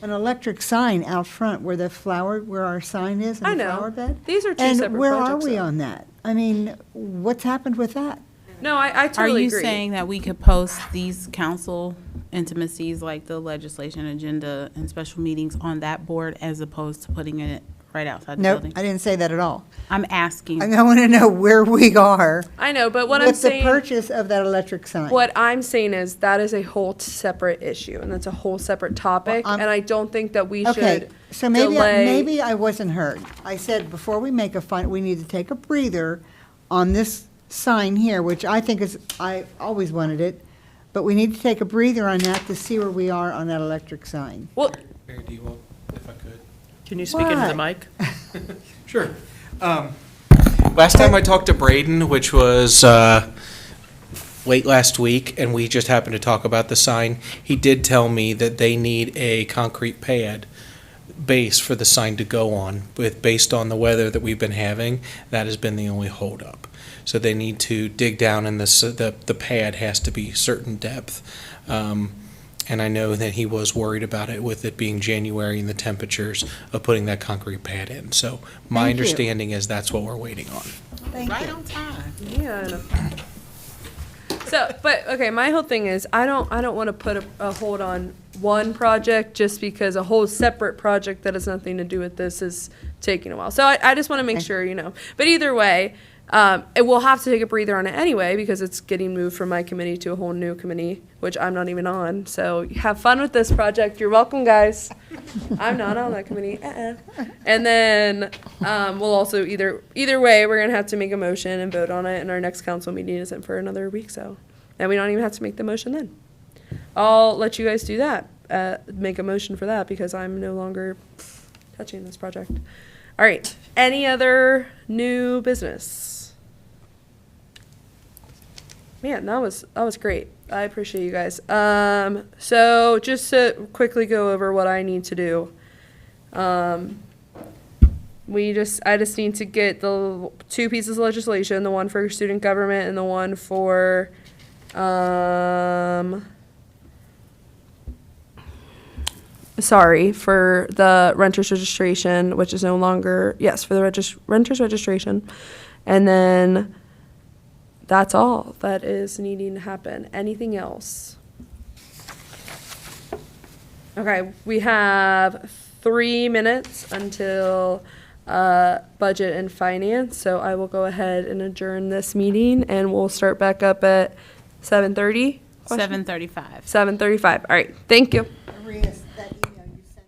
Speaker 4: an electric sign out front where the flower, where our sign is
Speaker 1: I
Speaker 4: in the
Speaker 1: know.
Speaker 4: flower bed.
Speaker 1: These are two
Speaker 4: And
Speaker 1: separate
Speaker 4: where are
Speaker 1: projects,
Speaker 4: we
Speaker 1: though.
Speaker 4: on that? I mean, what's happened with that?
Speaker 1: No, I
Speaker 6: Are
Speaker 1: totally
Speaker 6: you
Speaker 1: agree.
Speaker 6: saying that we could post these council intimacies, like the legislation agenda and special meetings on that board as opposed to putting it right outside the
Speaker 4: Nope,
Speaker 6: building?
Speaker 4: I didn't say that at all.
Speaker 6: I'm asking.
Speaker 4: I want to know where we are
Speaker 1: I know, but what I'm
Speaker 4: with the
Speaker 1: saying,
Speaker 4: purchase of that electric sign.
Speaker 1: what I'm saying is that is a whole separate issue, and that's a whole separate topic,
Speaker 4: Well, I'm-
Speaker 1: and I don't think that we
Speaker 4: Okay,
Speaker 1: should
Speaker 4: so maybe,
Speaker 1: delay.
Speaker 4: maybe I wasn't heard. I said, before we make we need to take a breather on this sign here, which I think is, I always wanted it, but we need to take a breather on that to see where we are on that electric sign.
Speaker 1: Well,
Speaker 8: Mayor, do you want, if I could?
Speaker 3: Can you speak into the
Speaker 4: Why?
Speaker 3: mic?
Speaker 8: Sure. Last time I talked to Braden, which was late last week, and we just happened to talk about the sign, he did tell me that they need a concrete pad base for the sign to go on. Based on the weather that we've been having, that has been the only holdup. So they need to dig down, and the pad has to be certain depth. And I know that he was worried about it with it being January and the temperatures of putting that concrete pad in. So my
Speaker 4: Thank you.
Speaker 8: understanding is that's what we're waiting on.
Speaker 4: Thank
Speaker 5: Right
Speaker 4: you.
Speaker 5: on time.
Speaker 1: yeah. So, but okay, my whole thing is I don't want to put a hold on one project just because a whole separate project that has nothing to do with this is taking a while. So I just want to make
Speaker 4: Okay.
Speaker 1: sure, you know. But either way, it will have to take a breather on it anyway because it's getting moved from my committee to a whole new committee, which I'm not even on. So have fun with this project. You're welcome, guys. I'm not on that committee. And then we'll also either way, we're gonna have to make a motion and vote on it, and our next council meeting isn't for another week, so and we don't even have to make the motion then. I'll let you guys do that. Make a motion for that because I'm no longer touching this project. All right. Any other new business? Man, that was great. I appreciate you guys. So just to quickly go over what I need to do. I just need to get the two pieces of legislation, the one for student government and the one for, for the renters registration, which is no longer, yes, for the renters registration. And then that's all that is needing to happen. Anything else? Okay, we have 3 minutes until budget and finance, so I will go ahead and adjourn this meeting, and we'll start back up at 7:30?
Speaker 6: 7:35.
Speaker 1: 7:35, all right, thank you.
Speaker 4: Maria, that email you sent.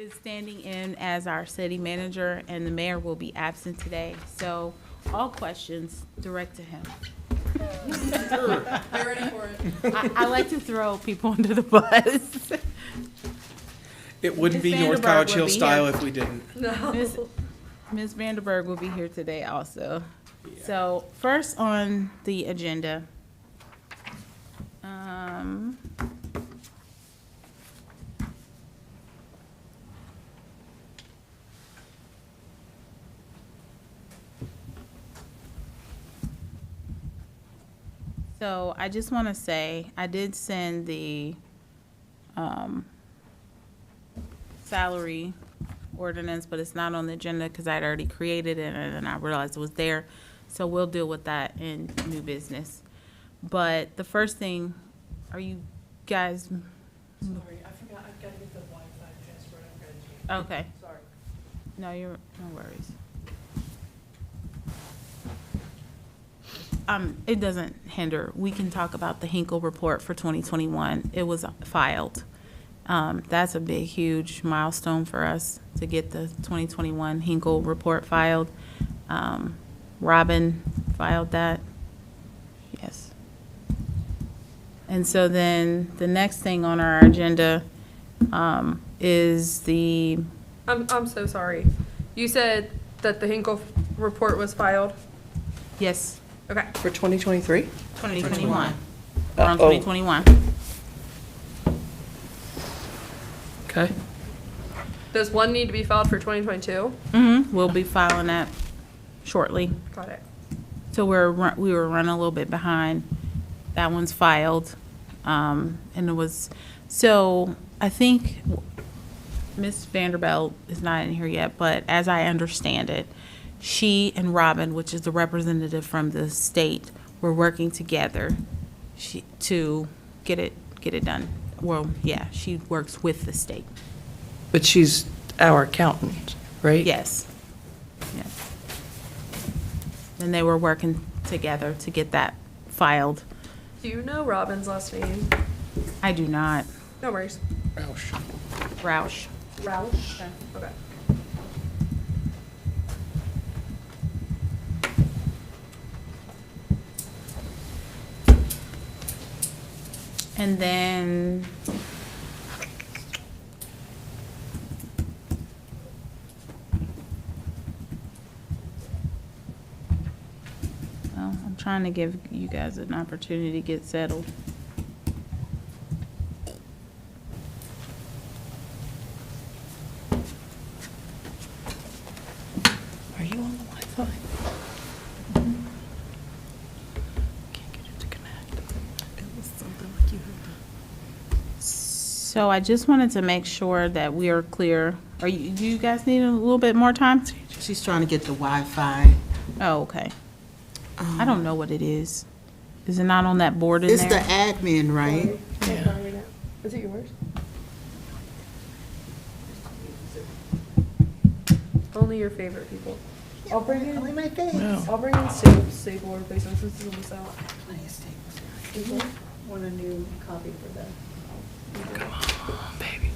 Speaker 6: is standing in as our city manager, and the mayor will be absent today. So all questions direct to him.
Speaker 1: They're ready for it.
Speaker 6: I like to throw people under the bus.
Speaker 8: It wouldn't be
Speaker 6: Ms.
Speaker 8: North
Speaker 6: Vanderburg
Speaker 8: College
Speaker 6: would
Speaker 8: Hill
Speaker 6: be
Speaker 8: style
Speaker 6: here.
Speaker 8: if we didn't.
Speaker 1: No.
Speaker 6: Ms. Vanderburg will be here today also. So first on the agenda. So I just want to say, I did send the salary ordinance, but it's not on the agenda because I'd already created it and I realized it was there. So we'll deal with that in new business. But the first thing, are you guys,
Speaker 3: Sorry, I forgot, I've got to get the Wi-Fi password.
Speaker 6: okay.
Speaker 3: Sorry.
Speaker 6: No, no worries. It doesn't hinder. We can talk about the Hinkle report for 2021. It was filed. That's a big, huge milestone for us to get the 2021 Hinkle report filed. Robin filed that. Yes. And so then the next thing on our agenda is the,
Speaker 1: I'm so sorry. You said that the Hinkle report was filed?
Speaker 6: yes,
Speaker 1: Okay.
Speaker 3: For 2023?
Speaker 6: 2021. We're on
Speaker 3: Oh.
Speaker 6: 2021.
Speaker 3: Okay.
Speaker 1: Does one need to be filed for 2022?
Speaker 6: We'll be filing that shortly.
Speaker 1: Got it.
Speaker 6: So we were running a little bit behind. That one's filed. And it was, so I think Ms. Vanderbilt is not in here yet, but as I understand it, she and Robin, which is the representative from the state, were working together to get it done. Well, yeah, she works with the state.
Speaker 3: But she's our accountant, right?
Speaker 6: Yes. Yes. And they were working together to get that filed.
Speaker 1: Do you know Robin's last name?
Speaker 6: I do not.
Speaker 1: No worries.
Speaker 6: Roush.
Speaker 1: Roush? Okay.
Speaker 6: And then well, I'm trying to give you guys an opportunity to get settled.
Speaker 3: Are you on the Wi-Fi? Can't get it to connect. It was something like you heard.
Speaker 6: So I just wanted to make sure that we are clear. Do you guys need a little bit more time?
Speaker 5: She's trying to get the Wi-Fi.
Speaker 6: Oh, okay. I don't know what it is. Is it not on that board in
Speaker 5: It's the
Speaker 6: there?
Speaker 5: admin, right?
Speaker 3: Yeah.
Speaker 1: Is it yours? Only your favorite people. I'll bring in.
Speaker 4: Only my face.
Speaker 3: Wow.
Speaker 1: I'll bring in staple replacements since this is out. Want a new copy for them.
Speaker 3: Come on, baby.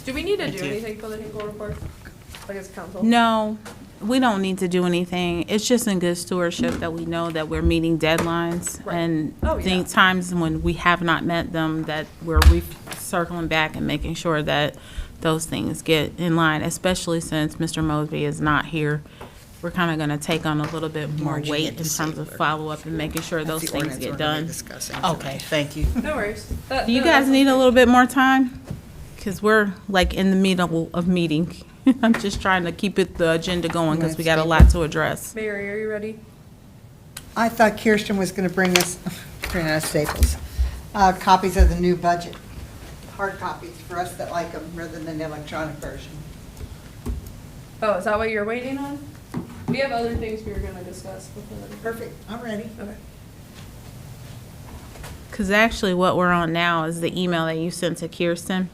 Speaker 1: Do we need to do anything for the Hinkle report? Like as council?
Speaker 6: No, we don't need to do anything. It's just in good stewardship that we know that we're meeting deadlines.
Speaker 1: Right.
Speaker 6: And
Speaker 1: Oh, yeah.
Speaker 6: think times when we have not met them, that we're circling back and making sure that those things get in line, especially since Mr. Mosby is not here. We're kind of going to take on a little bit more
Speaker 5: Margie
Speaker 6: weight
Speaker 5: had
Speaker 6: in
Speaker 5: to
Speaker 6: terms
Speaker 5: say
Speaker 6: of
Speaker 5: we're-
Speaker 6: follow-up and making sure those
Speaker 5: That's the
Speaker 6: things
Speaker 5: ordinance
Speaker 6: get
Speaker 5: we're gonna be
Speaker 6: done.
Speaker 5: discussing
Speaker 6: Okay,
Speaker 5: tonight.
Speaker 6: thank you.
Speaker 1: No worries.
Speaker 6: Do you guys need a little bit more time? Because we're like in the middle of meeting. I'm just trying to keep the agenda going because we got a lot to address.
Speaker 1: Mary, are you ready?
Speaker 4: I thought Kirsten was going to bring us Staples, copies of the new budget, hard copies for us that like them rather than the electronic version.
Speaker 1: Oh, is that what you're waiting on? We have other things we were gonna discuss before.
Speaker 4: Perfect, I'm ready.
Speaker 1: Okay.
Speaker 6: Because actually what we're on now is the email that you sent to Kirsten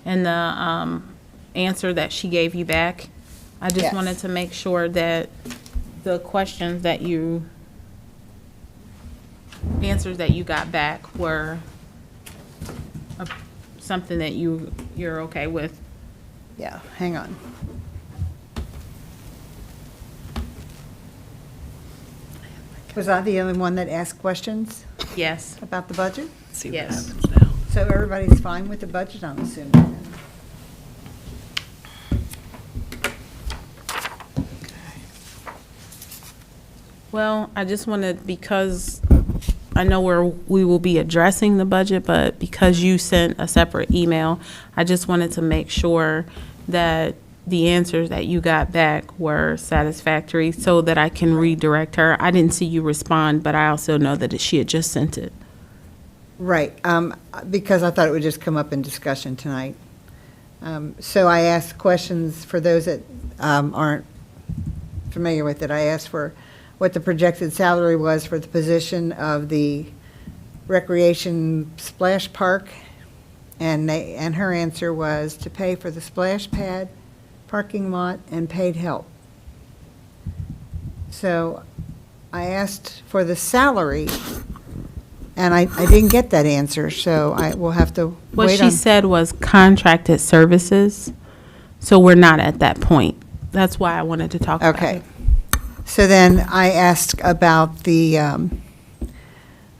Speaker 6: and the answer that she gave you back. I just
Speaker 4: Yes.
Speaker 6: wanted to make sure that the questions that you answers that you got back were something that you're okay with.
Speaker 4: Yeah, hang on. Was I the only one that asked questions
Speaker 6: Yes,
Speaker 4: about the budget?
Speaker 3: See what
Speaker 6: Yes.
Speaker 3: happens now.
Speaker 4: So everybody's fine with the budget, I'm assuming?
Speaker 6: well, I just wanted, because I know we will be addressing the budget, but because you sent a separate email, I just wanted to make sure that the answers that you got back were satisfactory so that I can redirect her. I didn't see you respond, but I also know that she had just sent it.
Speaker 4: Right, because I thought it would just come up in discussion tonight. So I asked questions for those that aren't familiar with it. I asked for what the projected salary was for the position of the recreation splash park, and her answer was to pay for the splash pad, parking lot, and paid help. So I asked for the salary, and I didn't get that answer, so I will have to
Speaker 6: What
Speaker 4: wait
Speaker 6: she
Speaker 4: on.
Speaker 6: said was contracted services, so we're not at that point. That's why I wanted to talk about
Speaker 4: Okay.
Speaker 6: it.
Speaker 4: So then I asked about the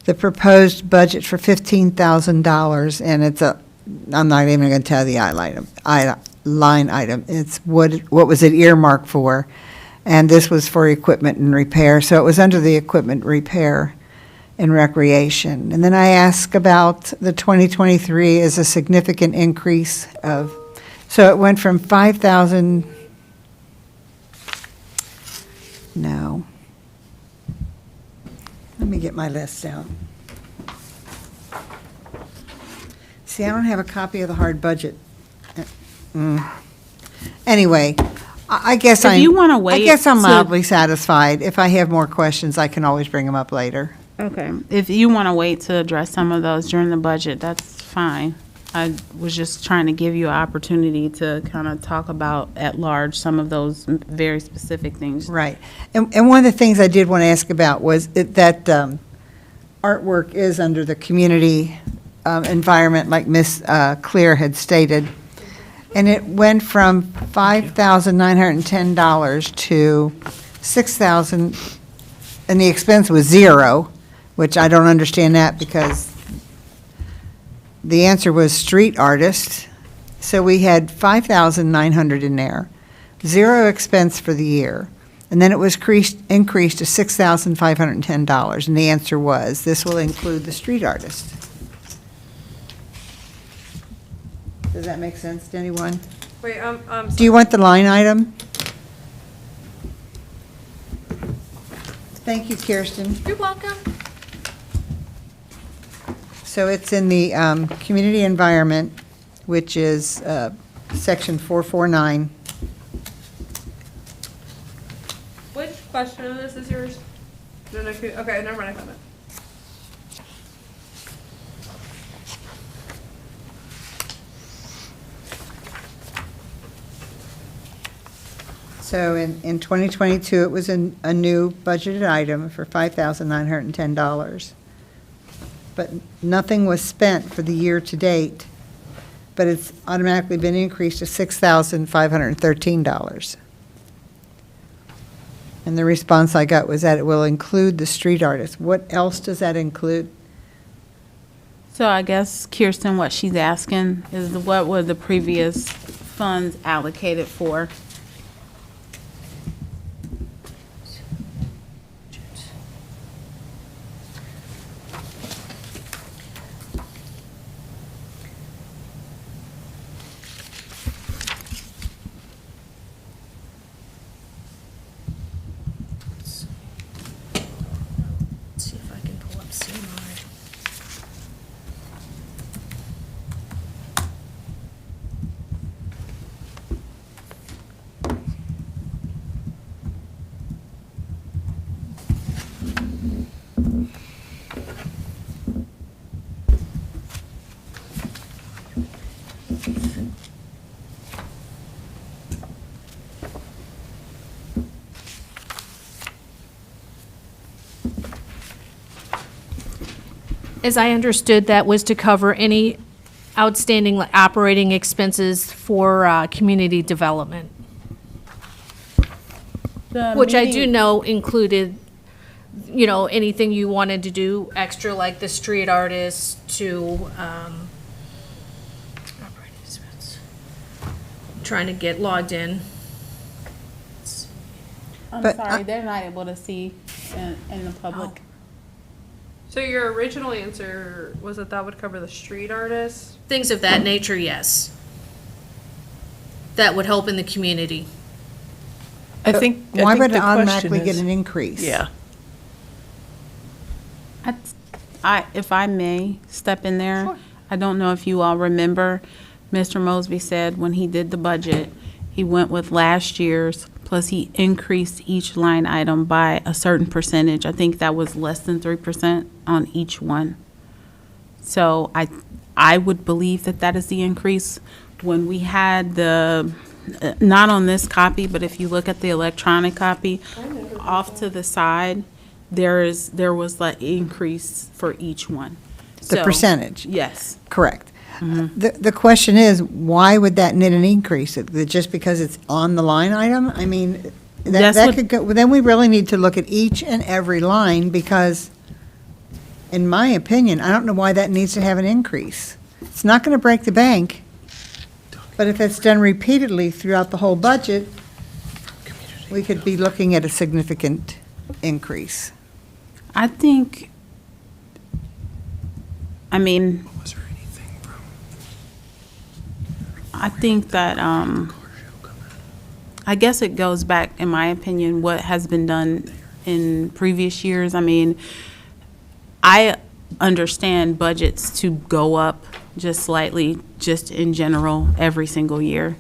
Speaker 4: proposed budget for $15,000, and I'm not even going to tell the line item. It's what was it earmarked for? And this was for equipment and repair, so it was under the equipment repair and recreation. And then I asked about the 2023 is a significant increase of, so it went from 5,000. No. Let me get my list out. See, I don't have a copy of the hard budget. Anyway, I guess
Speaker 6: If you wanna wait
Speaker 4: I guess I'm
Speaker 6: to-
Speaker 4: mildly satisfied. If I have more questions, I can always bring them up later.
Speaker 6: Okay. If you want to wait to address some of those during the budget, that's fine. I was just trying to give you an opportunity to kind of talk about at large some of those very specific things.
Speaker 4: Right. And one of the things I did want to ask about was that artwork is under the community environment, like Ms. Clear had stated. And it went from $5,910 to $6,000, and the expense was zero, which I don't understand that because the answer was street artist. So we had $5,900 in there, zero expense for the year. And then it was increased to $6,510. And the answer was, this will include the street artist. Does that make sense to anyone?
Speaker 1: Wait,
Speaker 4: Do you want the line item? Thank you, Kirsten.
Speaker 1: You're welcome.
Speaker 4: So it's in the community environment, which is section 449.
Speaker 1: Which question of this is yours? No, okay, never mind, I found it.
Speaker 4: So in 2022, it was a new budgeted item for $5,910. But nothing was spent for the year to date, but it's automatically been increased to $6,513. And the response I got was that it will include the street artist. What else does that include?
Speaker 6: So I guess, Kirsten, what she's asking is what were the previous funds allocated for?
Speaker 9: See if I can pull up CMI. as I understood, that was to cover any outstanding like, operating expenses for community development,
Speaker 6: The
Speaker 9: which I do
Speaker 6: meeting-
Speaker 9: know included, you know, anything you wanted to do extra, like the street artist to, operating expense. Trying to get logged in.
Speaker 6: I'm
Speaker 4: But
Speaker 6: sorry,
Speaker 4: I-
Speaker 6: they're not able to see in the public.
Speaker 1: So your original answer was that would cover the street artist?
Speaker 9: Things of that nature, yes. That would help in the community.
Speaker 3: I think
Speaker 4: Why would
Speaker 3: the
Speaker 4: it
Speaker 3: question
Speaker 4: automatically get
Speaker 3: is-
Speaker 4: an increase?
Speaker 3: Yeah.
Speaker 6: If I may step in there, I don't know if you all remember, Mr. Mosby said when he did the budget, he went with last year's, plus he increased each line item by a certain percentage. I think that was less than 3% on each one. So I would believe that that is the increase. When we had not on this copy, but if you look at the electronic copy, off to the side, there was the increase for each one.
Speaker 4: The
Speaker 6: So-
Speaker 4: percentage,
Speaker 6: Yes.
Speaker 4: correct. The question is, why would that need an increase? Just because it's on the line item? I mean,
Speaker 6: That's
Speaker 4: that
Speaker 6: what-
Speaker 4: could go, then we really need to look at each and every line, because in my opinion, I don't know why that needs to have an increase. It's not going to break the bank, but if it's done repeatedly throughout the whole budget, we could be looking at a significant increase.
Speaker 6: I think, I mean, I think that, I guess it goes back, in my opinion, what has been done in previous years. I mean, I understand budgets to go up just slightly, just in general, every single year.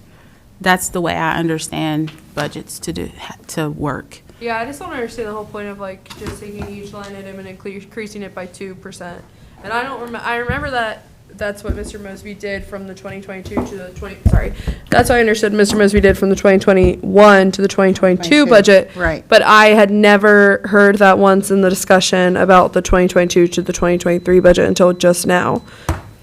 Speaker 6: That's the way I understand budgets to work.
Speaker 1: Yeah, I just don't understand the whole point of like just taking each line item and increasing it by 2%. And I don't remember, I remember that that's what Mr. Mosby did from the 2022 to the 20, sorry. That's what I understood Mr. Mosby did from the 2021 to the 2022 budget.
Speaker 4: Right.
Speaker 1: But I had never heard that once in the discussion about the 2022 to the 2023 budget until just now.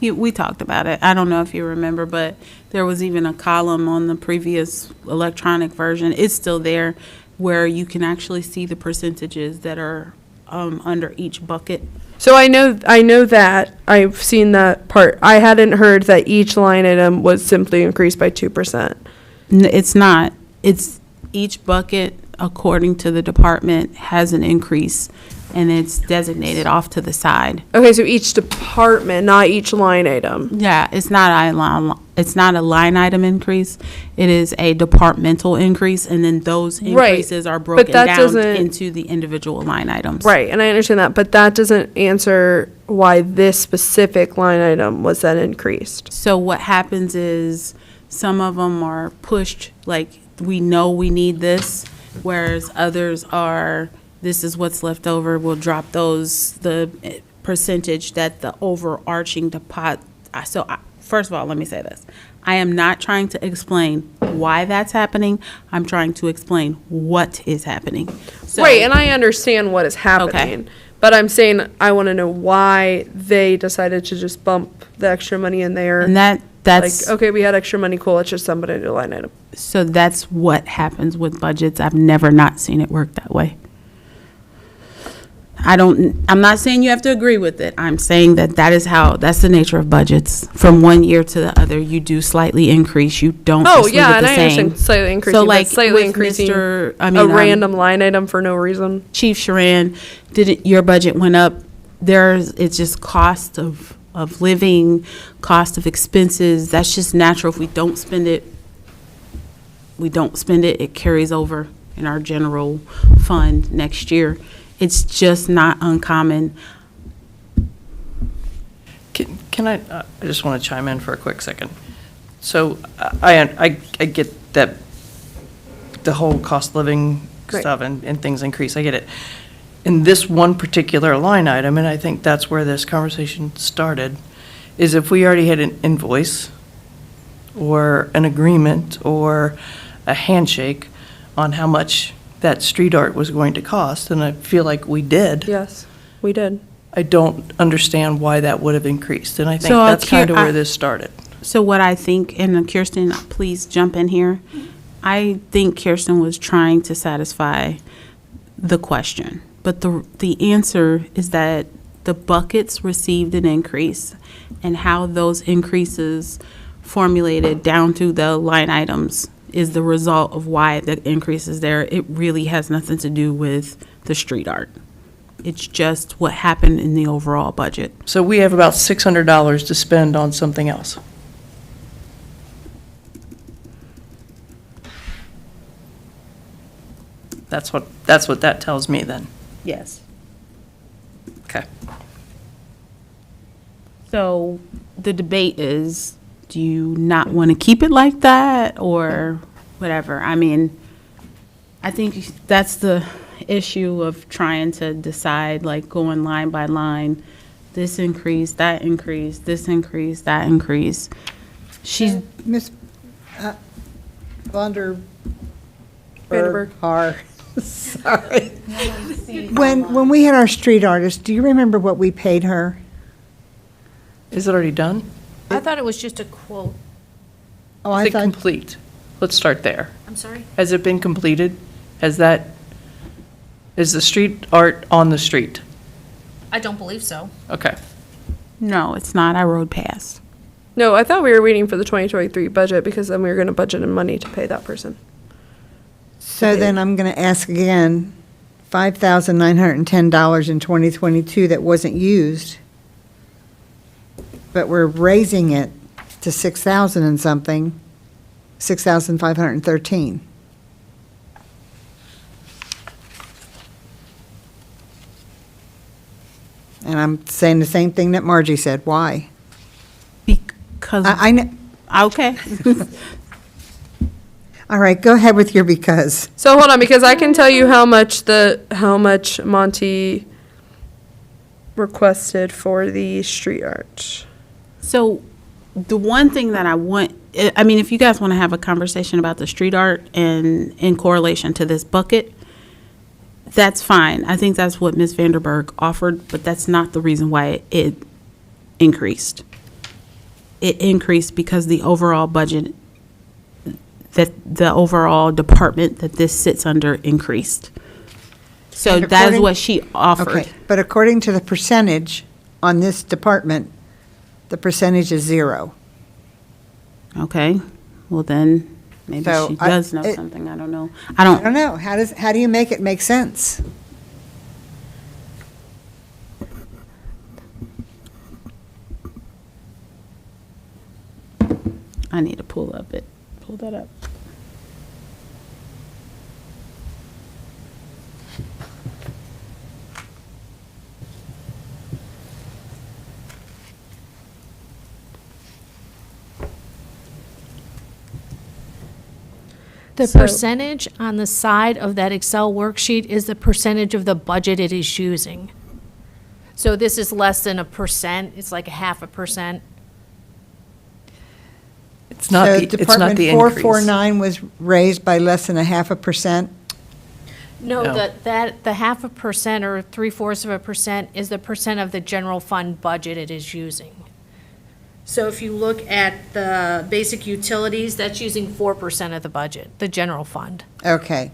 Speaker 6: We talked about it. I don't know if you remember, but there was even a column on the previous electronic version. It's still there, where you can actually see the percentages that are under each bucket.
Speaker 1: So I know that, I've seen that part. I hadn't heard that each line item was simply increased by 2%.
Speaker 6: It's not. It's each bucket, according to the department, has an increase, and it's designated off to the side.
Speaker 1: Okay, so each department, not each line item.
Speaker 6: Yeah, it's not a line item increase. It is a departmental increase, and then those
Speaker 1: Right,
Speaker 6: increases are
Speaker 1: but
Speaker 6: broken
Speaker 1: that
Speaker 6: down
Speaker 1: doesn't-
Speaker 6: into the individual line items.
Speaker 1: Right, and I understand that, but that doesn't answer why this specific line item was then increased.
Speaker 6: So what happens is some of them are pushed, like, we know we need this, whereas others are, this is what's left over, we'll drop those, the percentage that the overarching deposit. First of all, let me say this. I am not trying to explain why that's happening. I'm trying to explain what is happening. So-
Speaker 1: Right, and I understand what is happening, but I'm saying I want to know why they decided to just bump the extra money in there.
Speaker 6: And that's.
Speaker 1: Like, okay, we had extra money, cool, let's just dump it into a line item.
Speaker 6: So that's what happens with budgets. I've never not seen it work that way. I'm not saying you have to agree with it. I'm saying that's the nature of budgets. From one year to the other, you do slightly increase. You don't
Speaker 1: Oh,
Speaker 6: just leave
Speaker 1: yeah,
Speaker 6: it
Speaker 1: and
Speaker 6: the
Speaker 1: I
Speaker 6: same.
Speaker 1: understand slightly increasing,
Speaker 6: So
Speaker 1: but
Speaker 6: like
Speaker 1: slightly
Speaker 6: with
Speaker 1: increasing
Speaker 6: a
Speaker 1: random line item for no reason.
Speaker 6: Chief Sharan, your budget went up. It's just cost of living, cost of expenses. That's just natural. If we don't spend it, it carries over in our general fund next year. It's just not uncommon.
Speaker 3: Can I just want to chime in for a quick second. So I get that the whole cost of living
Speaker 1: Right.
Speaker 3: stuff and things increase, I get it. In this one particular line item, and I think that's where this conversation started, is if we already had an invoice or an agreement or a handshake on how much that street art was going to cost, and I feel like we did.
Speaker 1: Yes, we did.
Speaker 3: I don't understand why that would have increased, and I think
Speaker 6: So,
Speaker 3: that's kind of
Speaker 6: Kier-
Speaker 3: where this started.
Speaker 6: So what I think, and Kirsten, please jump in here. I think Kirsten was trying to satisfy the question, but the answer is that the buckets received an increase, and how those increases formulated down to the line items is the result of why the increase is there. It really has nothing to do with the street art. It's just what happened in the overall budget.
Speaker 3: So we have about $600 to spend on something else. That's what that tells me then.
Speaker 6: Yes.
Speaker 3: Okay.
Speaker 6: So the debate is, do you not want to keep it like that or whatever? I mean, I think that's the issue of trying to decide, like going line by line, this increase, that increase, this increase, that increase. She's,
Speaker 4: Ms.
Speaker 1: Vanderberg.
Speaker 4: Har, sorry. When we had our street artist, do you remember what we paid her?
Speaker 3: Is it already done?
Speaker 9: I thought it was just a quote.
Speaker 4: Oh,
Speaker 3: Is
Speaker 4: I
Speaker 3: it
Speaker 4: thought,
Speaker 3: complete? Let's start there.
Speaker 9: I'm sorry?
Speaker 3: Has it been completed? Is the street art on the street?
Speaker 9: I don't believe so.
Speaker 3: Okay.
Speaker 6: no, it's not. I rode past.
Speaker 1: No, I thought we were waiting for the 2023 budget because then we were going to budget in money to pay that person.
Speaker 4: so then I'm going to ask again, $5,910 in 2022 that wasn't used, but we're raising it to 6,000 and something, 6,513. And I'm saying the same thing that Margie said. Why?
Speaker 6: Because,
Speaker 4: I know.
Speaker 6: okay.
Speaker 4: All right, go ahead with your because.
Speaker 1: So hold on, because I can tell you how much Monty requested for the street art.
Speaker 6: So the one thing that I want, I mean, if you guys want to have a conversation about the street art and in correlation to this bucket, that's fine. I think that's what Ms. Vanderberg offered, but that's not the reason why it increased. It increased because the overall budget, that the overall department that this sits under increased. So
Speaker 4: And
Speaker 6: that's
Speaker 4: according-
Speaker 6: what she offered.
Speaker 4: Okay, but according to the percentage on this department, the percentage is 0.
Speaker 6: Okay, well then, maybe
Speaker 4: So
Speaker 6: she
Speaker 4: I-
Speaker 6: does know
Speaker 4: it-
Speaker 6: something, I don't know.
Speaker 4: I don't know, how do you make it make sense?
Speaker 6: I need to pull that up.
Speaker 9: The
Speaker 1: So-
Speaker 9: percentage on the side of that Excel worksheet is the percentage of the budget it is using. So this is less than 1%, it's like 0.5%.
Speaker 3: It's not
Speaker 4: So
Speaker 3: the, it's not
Speaker 4: Department
Speaker 3: the increase.
Speaker 4: 449 was raised by less than 0.5%?
Speaker 9: No,
Speaker 3: No.
Speaker 9: the 0.5% or 0.75% is the percent of the general fund budget it is using. So if you look at the basic utilities, that's using 4% of the budget, the general fund.
Speaker 4: Okay,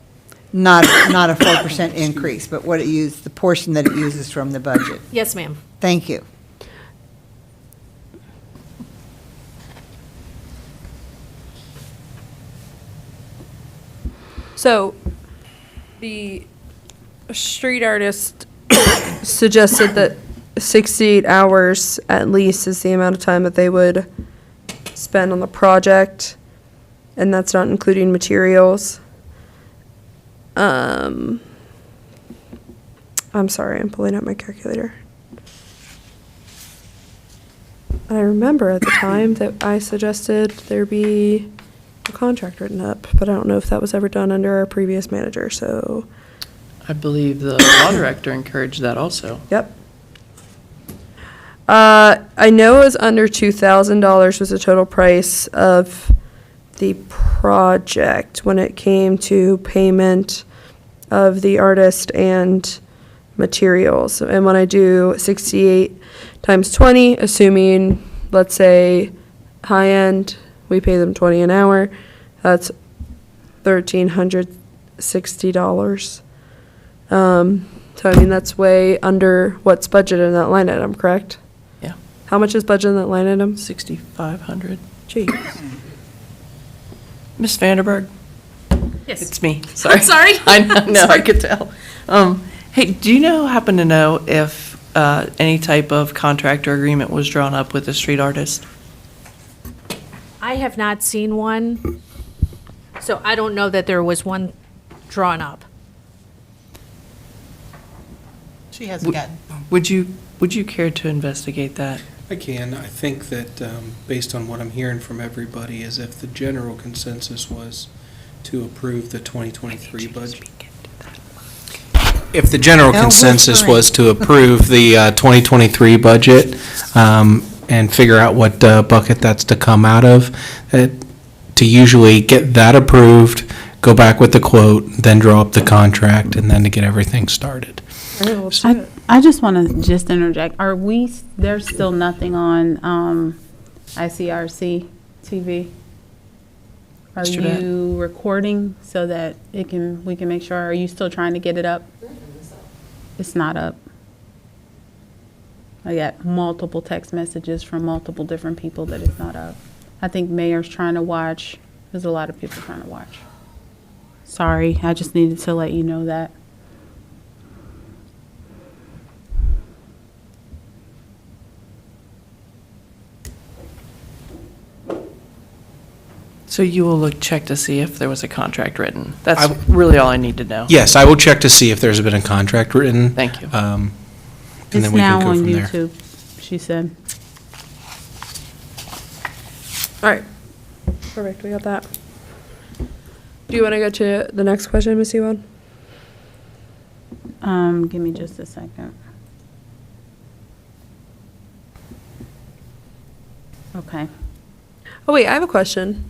Speaker 4: not a 4% increase, but what it used, the portion that it uses from the budget.
Speaker 9: Yes, ma'am.
Speaker 4: Thank you.
Speaker 1: So, the street artist suggested that 68 hours at least is the amount of time that they would spend on the project, and that's not including materials. I'm sorry, I'm pulling up my calculator. I remember at the time that I suggested there be a contract written up, but I don't know if that was ever done under our previous manager, so,
Speaker 3: I believe the law director encouraged that also.
Speaker 1: yep. I know it was under $2,000 was the total price of the project when it came to payment of the artist and materials. And when I do 68 times 20, assuming, let's say, high end, we pay them 20 an hour, that's $1,360. So I mean, that's way under what's budgeted in that line item, correct?
Speaker 3: Yeah.
Speaker 1: How much is budgeted in that line item?
Speaker 3: 6,500.
Speaker 1: Gee.
Speaker 3: Ms. Vanderberg?
Speaker 9: Yes.
Speaker 3: It's me, sorry.
Speaker 9: Sorry.
Speaker 3: I know, I could tell. Hey, do you happen to know if any type of contract or agreement was drawn up with the street artist?
Speaker 9: I have not seen one, so I don't know that there was one drawn up.
Speaker 5: She hasn't gotten.
Speaker 3: Would you care to investigate that?
Speaker 8: I can. I think that, based on what I'm hearing from everybody, is if the general consensus was to approve the 2023 budget. If the general
Speaker 4: No
Speaker 8: consensus
Speaker 4: whispering.
Speaker 8: was to approve the 2023 budget and figure out what bucket that's to come out of, to usually get that approved, go back with the quote, then draw up the contract, and then to get everything started.
Speaker 6: I just want to just interject. There's still nothing on ICRC-TV? Are
Speaker 3: Mr. Bennett?
Speaker 6: you recording so that we can make sure? Are you still trying to get it up? It's not up. I got multiple text messages from multiple different people that it's not up. I think Mayor's trying to watch. There's a lot of people trying to watch. Sorry, I just needed to let you know that.
Speaker 3: So you will check to see if there was a contract written. That's
Speaker 8: I-
Speaker 3: really all I need to know.
Speaker 8: Yes, I will check to see if there's been a contract written.
Speaker 3: Thank you.
Speaker 8: And
Speaker 6: It's
Speaker 8: then we
Speaker 6: now
Speaker 8: can go
Speaker 6: on
Speaker 8: from there.
Speaker 6: YouTube, she said.
Speaker 1: All right. Perfect, we got that. Do you want to go to the next question, Ms. Ewald?
Speaker 6: Give me just a second. Okay.
Speaker 1: Oh, wait, I have a question.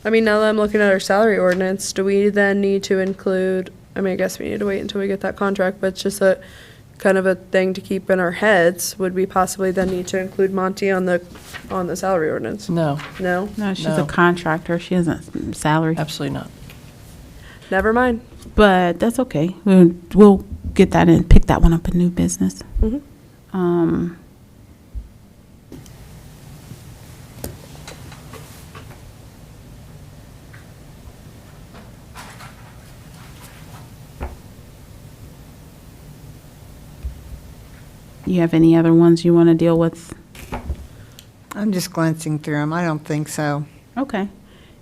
Speaker 1: I mean, now that I'm looking at our salary ordinance, do we then need to include, I mean, I guess we need to wait until we get that contract, but it's just a kind of a thing to keep in our heads. Would we possibly then need to include Monty on the salary ordinance?
Speaker 3: No,
Speaker 1: No?
Speaker 6: No, she's
Speaker 3: No.
Speaker 6: a contractor. She isn't salary.
Speaker 3: absolutely not.
Speaker 1: Never mind.
Speaker 6: But that's okay. We'll get that and pick that one up in new business.
Speaker 1: Mhm.
Speaker 6: You have any other ones you want to deal with?
Speaker 4: I'm just glancing through them. I don't think so.
Speaker 6: Okay.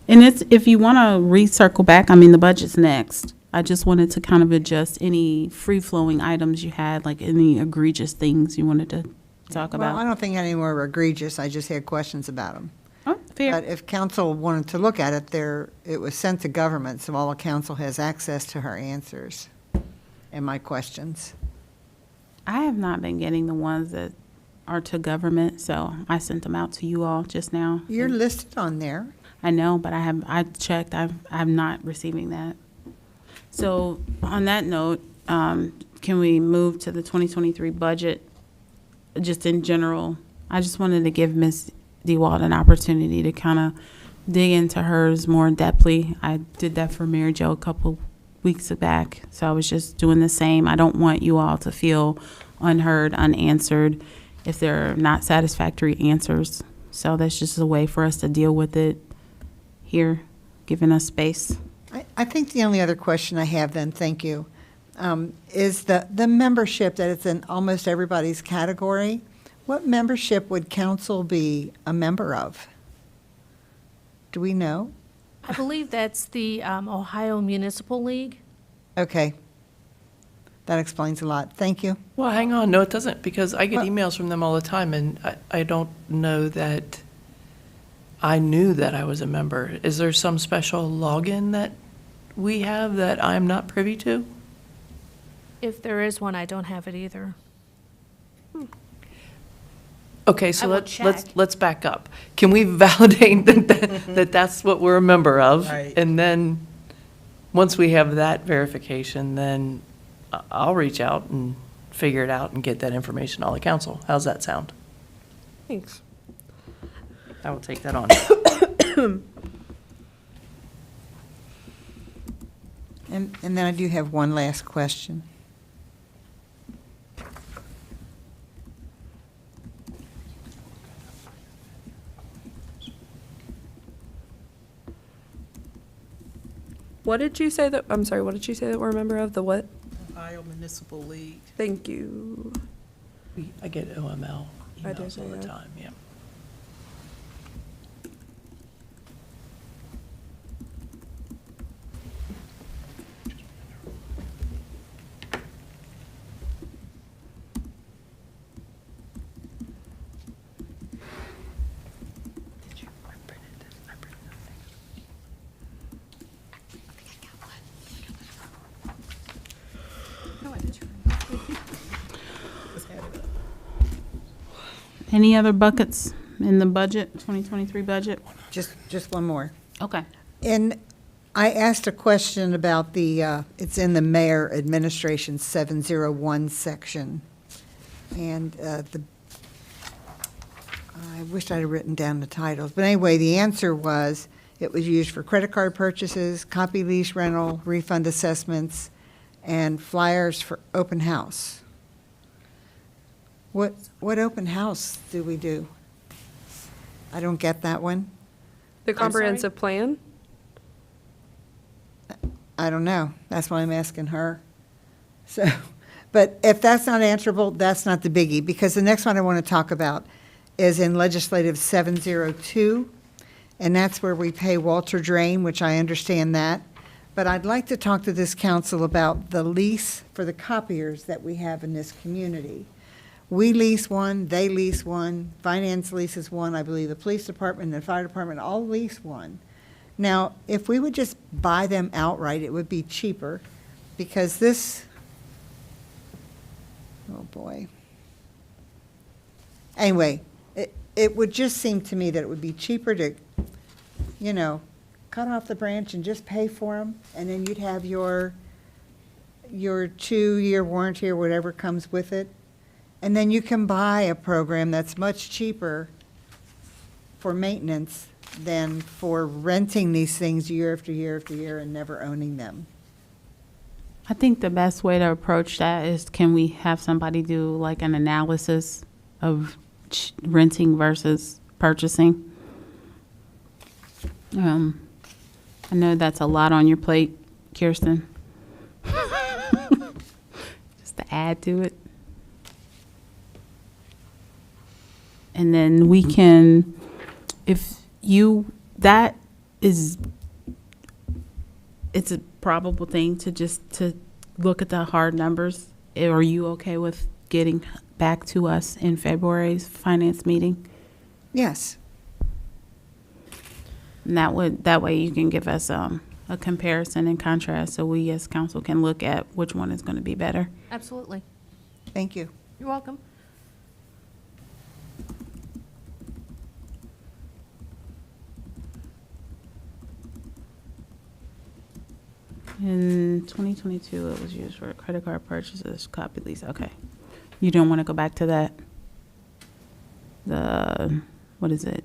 Speaker 6: And if you want to recircle back, I mean, the budget's next. I just wanted to kind of adjust any free-flowing items you had, like any egregious things you wanted to talk
Speaker 4: Well, I
Speaker 6: about.
Speaker 4: don't think any more egregious. I just had questions about them.
Speaker 6: Oh, fair.
Speaker 4: But if council wanted to look at it, it was sent to government, so all the council has access to her answers and my questions.
Speaker 6: I have not been getting the ones that are to government, so I sent them out to you all just now.
Speaker 4: You're listed on there.
Speaker 6: I know, but I checked, I'm not receiving that. So on that note, can we move to the 2023 budget, just in general? I just wanted to give Ms. DeWalt an opportunity to kind of dig into hers more depthly. I did that for Mary Jo a couple weeks back, so I was just doing the same. I don't want you all to feel unheard, unanswered, if there are not satisfactory answers. So that's just a way for us to deal with it here, giving us space.
Speaker 4: I think the only other question I have then, thank you, is the membership that it's in almost everybody's category. What membership would council be a member of? Do we know?
Speaker 9: I believe that's the Ohio Municipal League.
Speaker 4: Okay. That explains a lot. Thank you.
Speaker 3: Well, hang on, no, it doesn't, because I get
Speaker 4: Well-
Speaker 3: emails from them all the time, and I don't know that I knew that I was a member. Is there some special login that we have that I'm not privy to?
Speaker 9: If there is one, I don't have it either.
Speaker 3: Okay, so
Speaker 9: I will
Speaker 3: let's back up. Can we validate that that's what we're a member of?
Speaker 5: Right.
Speaker 3: And then, once we have that verification, then I'll reach out and figure it out and get that information to all the council. How's that sound?
Speaker 1: Thanks.
Speaker 3: I will take that on.
Speaker 4: And then I do have one last question.
Speaker 1: What did you say that, I'm sorry, what did you say that we're a member of? The what?
Speaker 5: Ohio Municipal League.
Speaker 1: Thank you.
Speaker 3: I get OML
Speaker 1: I do
Speaker 3: emails all the
Speaker 1: too.
Speaker 3: time, yeah.
Speaker 6: Any other buckets in the budget, 2023 budget?
Speaker 4: Just one more.
Speaker 6: Okay.
Speaker 4: And I asked a question about it's in the Mayor Administration 701 section. And I wish I'd have written down the titles. But anyway, the answer was it was used for credit card purchases, copy lease rental, refund assessments, and flyers for open house. What open house do we do? I don't get that one.
Speaker 1: The comprehensive plan?
Speaker 4: I don't know. That's why I'm asking her. So, but if that's not answerable, that's not the biggie, because the next one I want to talk about is in Legislative 702, and that's where we pay Walter Drain, which I understand that. But I'd like to talk to this council about the lease for the copiers that we have in this community. We lease one, they lease one, finance leases one, I believe the police department and the fire department all lease one. Now, if we would just buy them outright, it would be cheaper, because this, oh boy. Anyway, it would just seem to me that it would be cheaper to, cut off the branch and just pay for them, and then you'd have your 2-year warranty or whatever comes with it. And then you can buy a program that's much cheaper for maintenance than for renting these things year after year after year and never owning them.
Speaker 6: I think the best way to approach that is, can we have somebody do like an analysis of renting versus purchasing? I know that's a lot on your plate, Kirsten. Just to add to it. And then we can, it's a probable thing to look at the hard numbers. Are you okay with getting back to us in February's finance meeting?
Speaker 4: Yes.
Speaker 6: And that way you can give us a comparison and contrast, so we as council can look at which one is going to be better.
Speaker 9: Absolutely.
Speaker 4: Thank you.
Speaker 9: You're welcome.
Speaker 6: In 2022, it was used for credit card purchases, copy lease. Okay. You don't want to go back to that? What is it?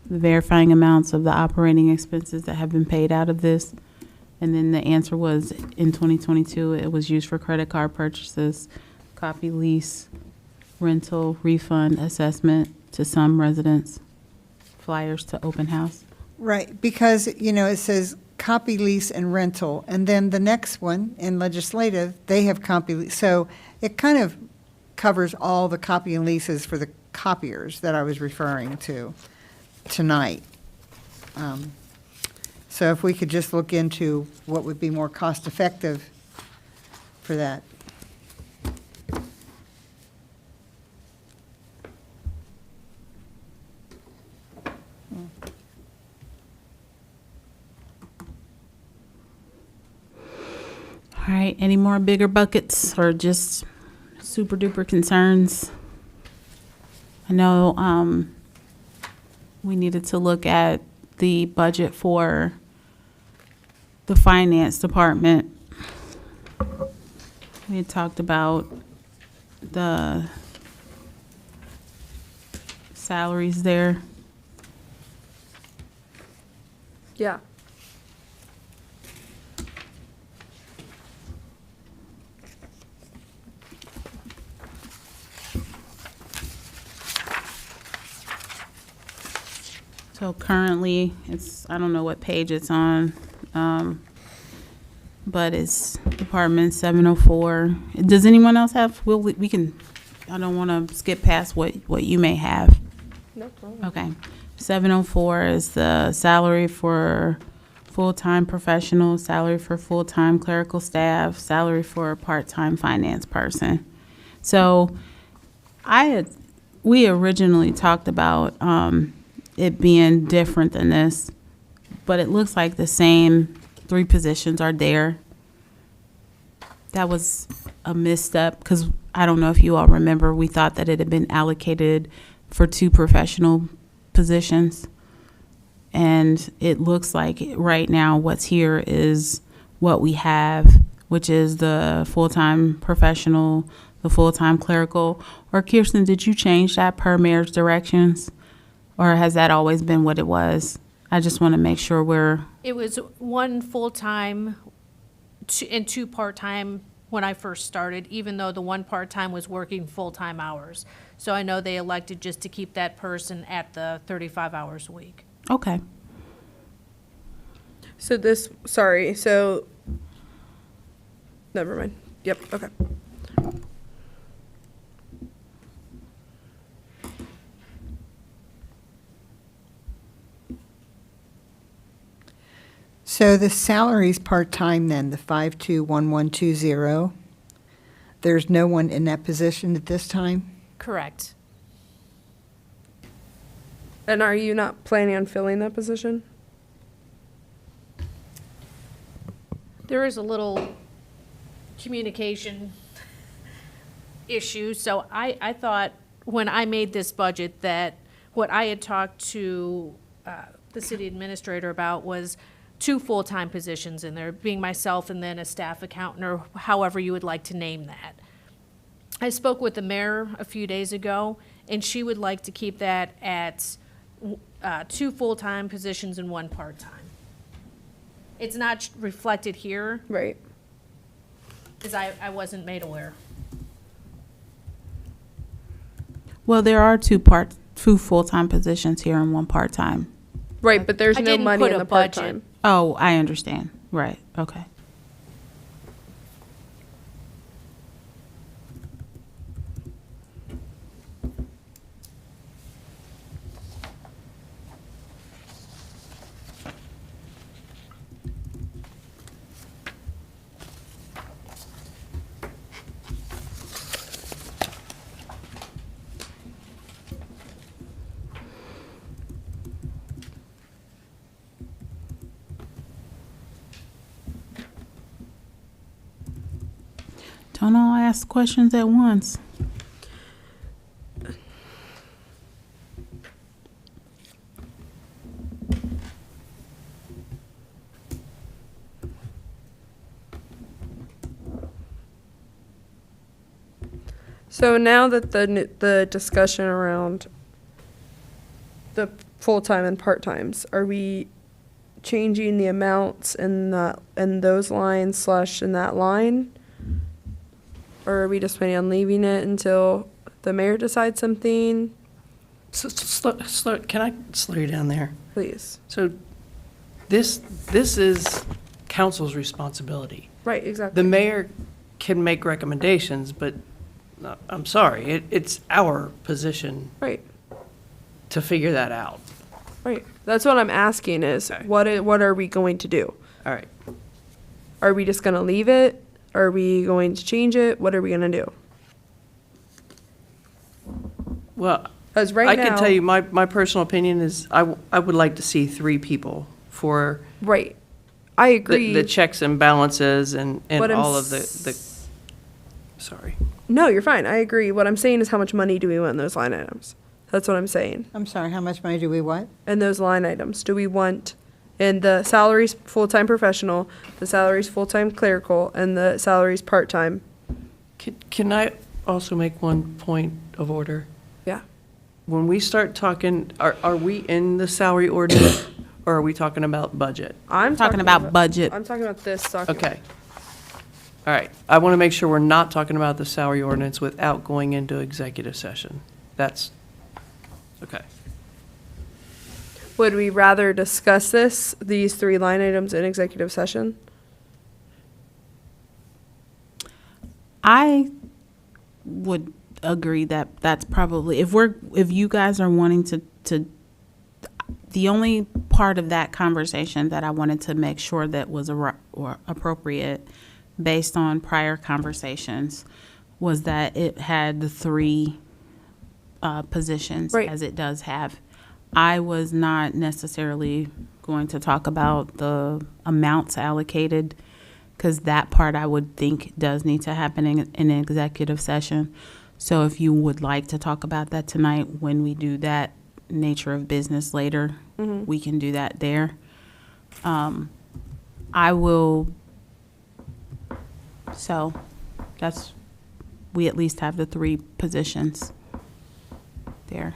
Speaker 6: The verifying amounts of the operating expenses that have been paid out of this. And then the answer was, in 2022, it was used for credit card purchases, copy lease, rental, refund, assessment to some residents, flyers to open house.
Speaker 4: Right, because, it says copy lease and rental, and then the next one in legislative, they have copy lease. So it kind of covers all the copy and leases for the copiers that I was referring to tonight. So if we could just look into what would be more cost-effective for that.
Speaker 6: All right, any more bigger buckets or just super duper concerns? I know we needed to look at the budget for the finance department, we had talked about the salaries there.
Speaker 1: Yeah.
Speaker 6: So currently, I don't know what page it's on, but it's Department 704. Does anyone else have, we can, I don't want to skip past what you may have.
Speaker 1: No problem.
Speaker 6: Okay. 704 is the salary for full-time professional, salary for full-time clerical staff, salary for a part-time finance person. So we originally talked about it being different than this, but it looks like the same 3 positions are there. That was a misstep because I don't know if you all remember, we thought that it had been allocated for 2 professional positions. And it looks like right now what's here is what we have, which is the full-time professional, the full-time clerical. Or Kirsten, did you change that per mayor's directions? Or has that always been what it was? I just want to make sure
Speaker 9: It was 1 full-time and 2 part-time when I first started, even though the 1 part-time was working full-time hours. So I know they elected just to keep that person at the 35 hours a week.
Speaker 6: Okay.
Speaker 1: So never mind. Yep, okay.
Speaker 4: So the salary's part-time then, the 521120. There's no one in that position at this time?
Speaker 9: Correct.
Speaker 1: And are you not planning on filling that position?
Speaker 9: There is a little communication issue. So I thought when I made this budget that what I had talked to the city administrator about was 2 full-time positions in there, being myself and then a staff accountant, or however you would like to name that. I spoke with the mayor a few days ago, and she would like to keep that at 2 full-time positions and 1 part-time. It's not reflected here,
Speaker 1: Right.
Speaker 9: because I wasn't made aware.
Speaker 6: Well, there are 2 full-time positions here and 1 part-time.
Speaker 1: Right, but there's
Speaker 9: I
Speaker 1: no
Speaker 9: didn't
Speaker 1: money
Speaker 9: put
Speaker 1: in
Speaker 9: a
Speaker 1: the
Speaker 9: budget.
Speaker 1: part-time.
Speaker 6: Oh, I understand. Right. Okay. Don't all ask questions at once.
Speaker 1: So now that the discussion around the full-time and part-times, are we changing the amounts in those lines / in that line? Or are we just planning on leaving it until the mayor decides something?
Speaker 3: Can I slow you down there?
Speaker 1: Please.
Speaker 3: So this is council's responsibility.
Speaker 1: Right, exactly.
Speaker 3: The mayor can make recommendations, but I'm sorry, it's our position
Speaker 1: Right,
Speaker 3: to figure that out.
Speaker 1: right. That's what I'm asking is,
Speaker 3: Okay.
Speaker 1: what are we going to do?
Speaker 3: All right.
Speaker 1: Are we just gonna leave it? Are we going to change it? What are we gonna do?
Speaker 3: Well,
Speaker 1: Because right
Speaker 3: I
Speaker 1: now.
Speaker 3: can tell you, my personal opinion is I would like to see 3 people for
Speaker 1: Right. I agree.
Speaker 3: the checks and balances and
Speaker 1: What I'm
Speaker 3: all of the, sorry.
Speaker 1: No, you're fine. I agree. What I'm saying is how much money do we want in those line items? That's what I'm saying.
Speaker 4: I'm sorry, how much money do we what?
Speaker 1: In those line items, do we want And the salary's full-time professional, the salary's full-time clerical, and the salary's part-time.
Speaker 3: Can I also make one point of order?
Speaker 1: Yeah.
Speaker 3: When we start talking, are we in the salary ordinance, or are we talking about budget?
Speaker 1: I'm
Speaker 6: Talking about budget.
Speaker 1: I'm talking about this document.
Speaker 3: Okay. All right. I want to make sure we're not talking about the salary ordinance without going into executive session. That's, okay.
Speaker 1: Would we rather discuss these 3 line items in executive session?
Speaker 6: I would agree that that's probably, if you guys are wanting to, the only part of that conversation that I wanted to make sure that was or appropriate based on prior conversations was that it had the 3 positions
Speaker 1: Right.
Speaker 6: as it does have. I was not necessarily going to talk about the amounts allocated, because that part I would think does need to happen in an executive session. So if you would like to talk about that tonight, when we do that nature of business later, we can do that there. I will, so that's, we at least have the 3 positions there.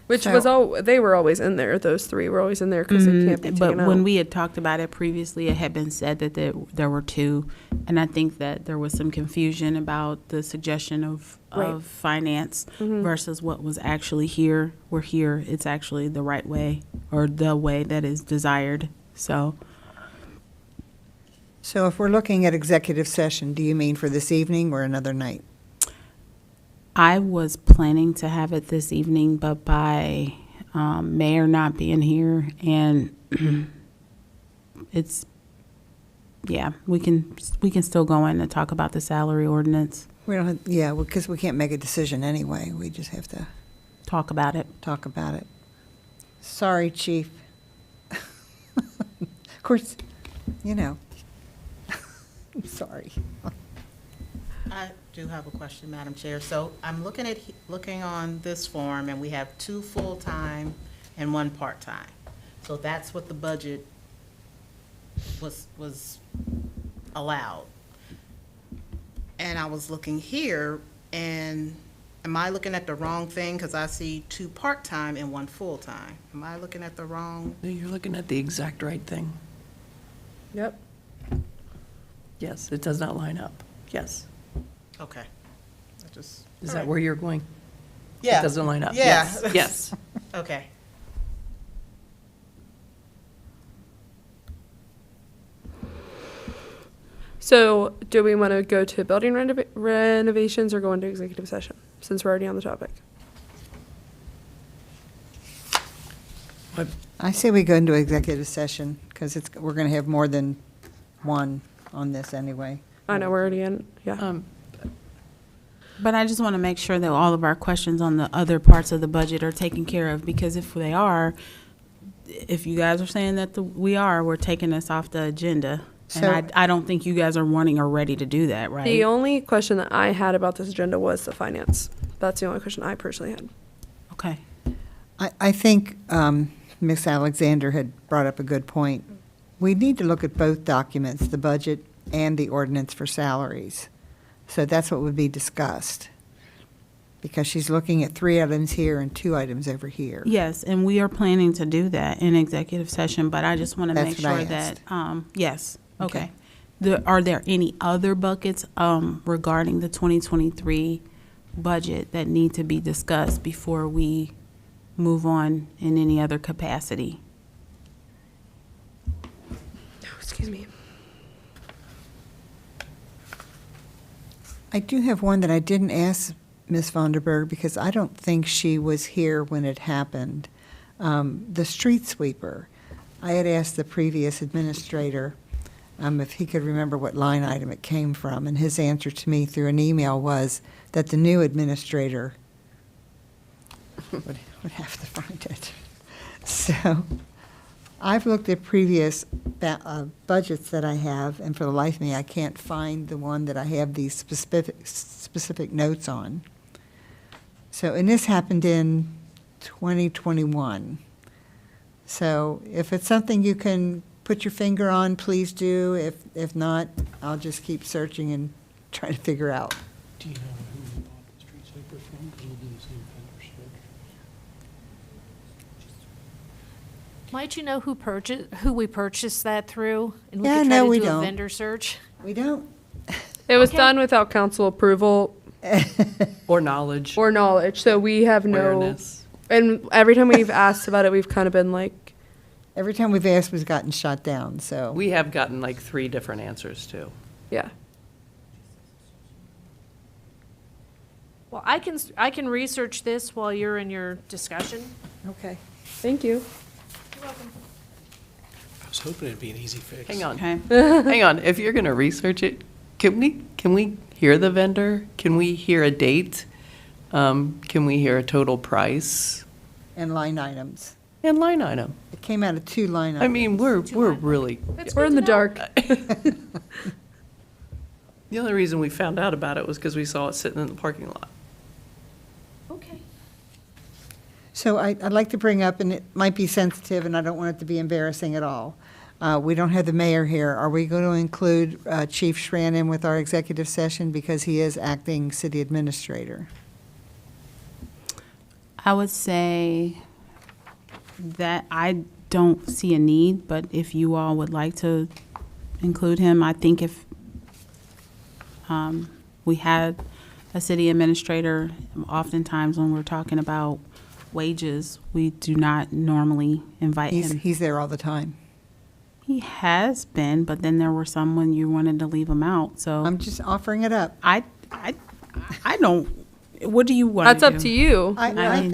Speaker 1: Which
Speaker 4: So-
Speaker 1: was they were always in there. Those 3 were always in there because they can't be
Speaker 6: But
Speaker 1: taken
Speaker 6: when
Speaker 1: out.
Speaker 6: we had talked about it previously, it had been said that there were 2, and I think that there was some confusion about the suggestion of
Speaker 1: Right.
Speaker 6: finance versus what was actually here. We're here, it's actually the right way, or the way that is desired, so.
Speaker 4: So if we're looking at executive session, do you mean for this evening or another night?
Speaker 6: I was planning to have it this evening, but by Mayor not being here, and it's, yeah, we can still go in and talk about the salary ordinance,
Speaker 4: We don't, yeah, because we can't make a decision anyway. We just have to
Speaker 6: talk about it.
Speaker 4: talk about it. Sorry, chief. Of course, you know. I'm sorry.
Speaker 5: I do have a question, Madam Chair. So I'm looking on this form, and we have 2 full-time and 1 part-time. So that's what the budget was allowed. And I was looking here, and am I looking at the wrong thing? Because I see 2 part-time and 1 full-time. Am I looking at the wrong?
Speaker 3: No, you're looking at the exact right thing.
Speaker 1: Yep.
Speaker 3: Yes, it does not line up. Yes.
Speaker 5: Okay.
Speaker 3: Is that where you're going?
Speaker 5: Yeah.
Speaker 3: It doesn't line up.
Speaker 5: Yeah.
Speaker 3: Yes. Yes.
Speaker 5: Okay.
Speaker 1: So do we want to go to building renovations or go into executive session, since we're already on the topic?
Speaker 4: I say we go into executive session because we're going to have more than 1 on this anyway.
Speaker 1: I know, we're already in, yeah.
Speaker 6: But I just want to make sure that all of our questions on the other parts of the budget are taken care of, because if they are, if you guys are saying that we're taking this off the agenda.
Speaker 4: So-
Speaker 6: And I don't think you guys are wanting or ready to do that, right?
Speaker 1: The only question that I had about this agenda was the finance. That's the only question I personally had.
Speaker 6: Okay.
Speaker 4: I think Ms. Alexander had brought up a good point. We need to look at both documents, the budget and the ordinance for salaries. So that's what would be discussed. Because she's looking at 3 items here and 2 items over here.
Speaker 6: Yes, and we are planning to do that in executive session, but I just want to
Speaker 4: That's
Speaker 6: make
Speaker 4: what I
Speaker 6: sure that, yes,
Speaker 4: Okay.
Speaker 6: okay. Are there any other buckets regarding the 2023 budget that need to be discussed before we move on in any other capacity?
Speaker 1: Oh, excuse me.
Speaker 4: I do have one that I didn't ask Ms. Vonderberg because I don't think she was here when it happened. The street sweeper. I had asked the previous administrator if he could remember what line item it came from, and his answer to me through an email was that the new administrator would have to find it. So I've looked at previous budgets that I have, and for the life of me, I can't find the one that I have these specific notes on. So, and this happened in 2021. So if it's something you can put your finger on, please do. If not, I'll just keep searching and try to figure out.
Speaker 8: Do you know who we bought the street sweeper from? Because we do the same vendor search.
Speaker 9: Might you know who we purchased that through? And
Speaker 4: Yeah,
Speaker 9: we could
Speaker 4: no,
Speaker 9: try
Speaker 4: we
Speaker 9: to do
Speaker 4: don't.
Speaker 9: a vendor search?
Speaker 4: We don't.
Speaker 1: It was
Speaker 9: Okay.
Speaker 1: done without council approval
Speaker 3: Or knowledge,
Speaker 1: or knowledge, so we have no.
Speaker 3: awareness.
Speaker 1: And every time we've asked about it, we've kind of been like,
Speaker 4: Every time we've asked, we've gotten shot down, so.
Speaker 3: We have gotten like 3 different answers too.
Speaker 1: yeah.
Speaker 9: Well, I can research this while you're in your discussion.
Speaker 4: Okay.
Speaker 1: Thank you.
Speaker 8: I was hoping it'd be an easy fix.
Speaker 3: Hang on,
Speaker 6: Okay.
Speaker 3: hang on. If you're gonna research it, can we hear the vendor? Can we hear a date? Can we hear a total price
Speaker 4: And line items.
Speaker 3: and line item?
Speaker 4: It came out of 2 line items.
Speaker 3: I mean, we're really,
Speaker 9: That's
Speaker 1: We're
Speaker 9: good
Speaker 1: in the
Speaker 9: to know.
Speaker 1: dark.
Speaker 3: the only reason we found out about it was because we saw it sitting in the parking lot.
Speaker 9: Okay.
Speaker 4: So I'd like to bring up, and it might be sensitive, and I don't want it to be embarrassing at all. We don't have the mayor here. Are we going to include Chief Schran in with our executive session because he is acting city administrator?
Speaker 6: I would say that I don't see a need, but if you all would like to include him, I think if we had a city administrator, oftentimes when we're talking about wages, we do not normally invite him.
Speaker 4: He's there all the time.
Speaker 6: He has been, but then there were some when you wanted to leave him out, so
Speaker 4: I'm just offering it up.
Speaker 6: I don't, what do you want to do?
Speaker 1: That's up to you.
Speaker 4: I
Speaker 6: mean,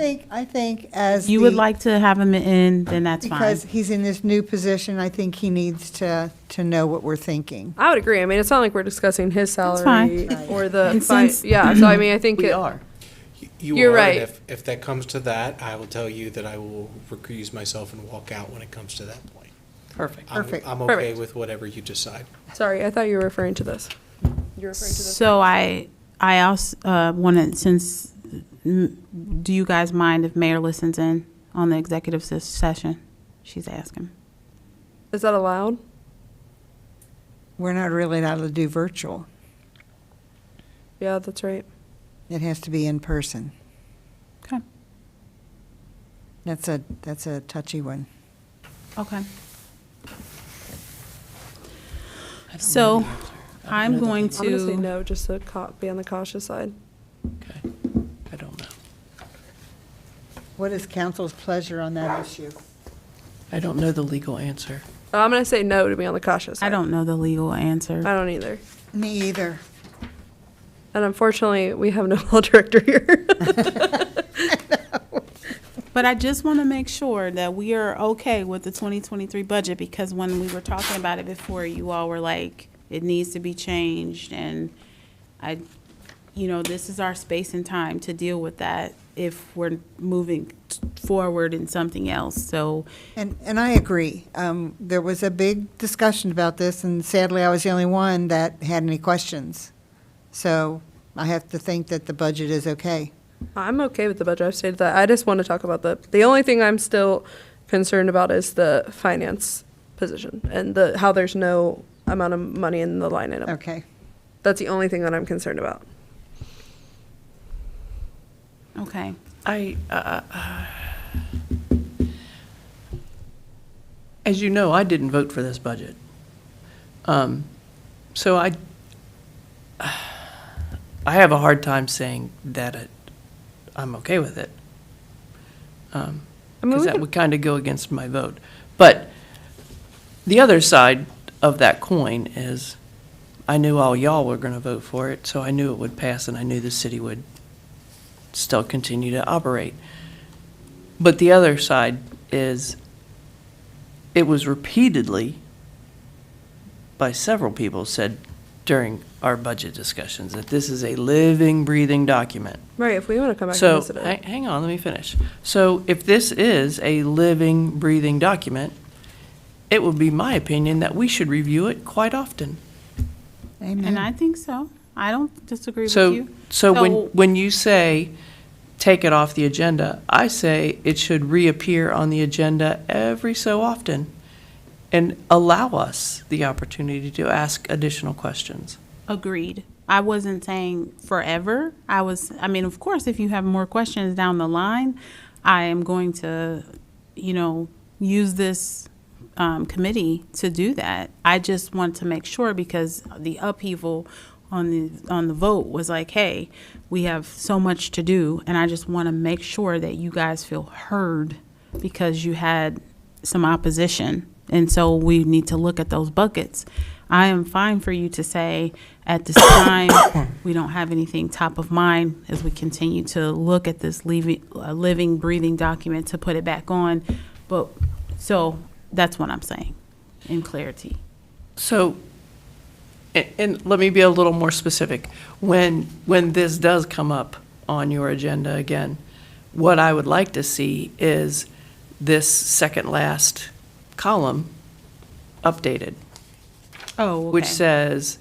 Speaker 4: think as
Speaker 6: You would
Speaker 4: the-
Speaker 6: like to have him in, then that's fine.
Speaker 4: Because he's in this new position, I think he needs to know what we're thinking.
Speaker 1: I would agree. I mean, it's not like we're discussing his
Speaker 6: That's
Speaker 1: salary
Speaker 6: fine.
Speaker 1: or the,
Speaker 6: And
Speaker 1: fi-
Speaker 6: since-
Speaker 1: yeah, so I mean, I think
Speaker 3: We
Speaker 1: it-
Speaker 3: are.
Speaker 8: You
Speaker 1: You're
Speaker 8: are, and
Speaker 1: right.
Speaker 8: if that comes to that, I will tell you that I will recuse myself and walk out when it comes to that point.
Speaker 3: Perfect.
Speaker 4: Perfect.
Speaker 8: I'm okay
Speaker 1: Perfect.
Speaker 8: with whatever you decide.
Speaker 1: Sorry, I thought you were referring to this. You're referring to this.
Speaker 6: So I also wanted, since, do you guys mind if Mayor listens in on the executive session? She's asking.
Speaker 1: Is that allowed?
Speaker 4: We're not really allowed to do virtual.
Speaker 1: Yeah, that's right.
Speaker 4: It has to be in person.
Speaker 6: Okay.
Speaker 4: That's a touchy one.
Speaker 6: Okay. So I'm going
Speaker 1: I'm gonna say
Speaker 6: to,
Speaker 1: no, just to be on the cautious side.
Speaker 3: Okay. I don't know.
Speaker 4: What is council's pleasure on that issue?
Speaker 3: I don't know the legal answer.
Speaker 1: I'm gonna say no to be on the cautious side.
Speaker 6: I don't know the legal answer.
Speaker 1: I don't either.
Speaker 4: Me either.
Speaker 1: And unfortunately, we have no law director here.
Speaker 6: But I just want to make sure that we are okay with the 2023 budget, because when we were talking about it before, you all were like, it needs to be changed, and this is our space and time to deal with that if we're moving forward in something else, so.
Speaker 4: And I agree. There was a big discussion about this, and sadly, I was the only one that had any questions. So I have to think that the budget is okay.
Speaker 1: I'm okay with the budget. I've stated that. I just want to talk about the only thing I'm still concerned about is the finance position and how there's no amount of money in the line item.
Speaker 4: Okay.
Speaker 1: That's the only thing that I'm concerned about.
Speaker 6: Okay.
Speaker 3: As you know, I didn't vote for this budget. So I have a hard time saying that I'm okay with it. Because that would kind of go against my vote. But the other side of that coin is, I knew all y'all were going to vote for it, so I knew it would pass, and I knew the city would still continue to operate. But the other side is, it was repeatedly, by several people, said during our budget discussions, that this is a living, breathing document.
Speaker 1: Right, if we want to come back and
Speaker 3: So,
Speaker 1: visit it.
Speaker 3: hang on, let me finish. So if this is a living, breathing document, it would be my opinion that we should review it quite often.
Speaker 6: And
Speaker 4: Amen.
Speaker 6: I think so. I don't disagree with
Speaker 3: So,
Speaker 6: you.
Speaker 3: so when you say take it off the agenda. I say it should reappear on the agenda every so often and allow us the opportunity to ask additional questions.
Speaker 6: Agreed. I wasn't saying forever. I mean, of course, if you have more questions down the line, I am going to, use this committee to do that. I just want to make sure, because the upheaval on the vote was like, hey, we have so much to do, and I just want to make sure that you guys feel heard, because you had some opposition, and so we need to look at those buckets. I am fine for you to say, at this time, we don't have anything top of mind as we continue to look at this living, breathing document to put it back on. But, so that's what I'm saying, in clarity.
Speaker 3: So, and let me be a little more specific. When this does come up on your agenda again, what I would like to see is this second last column updated,
Speaker 6: Oh, okay.
Speaker 3: which says,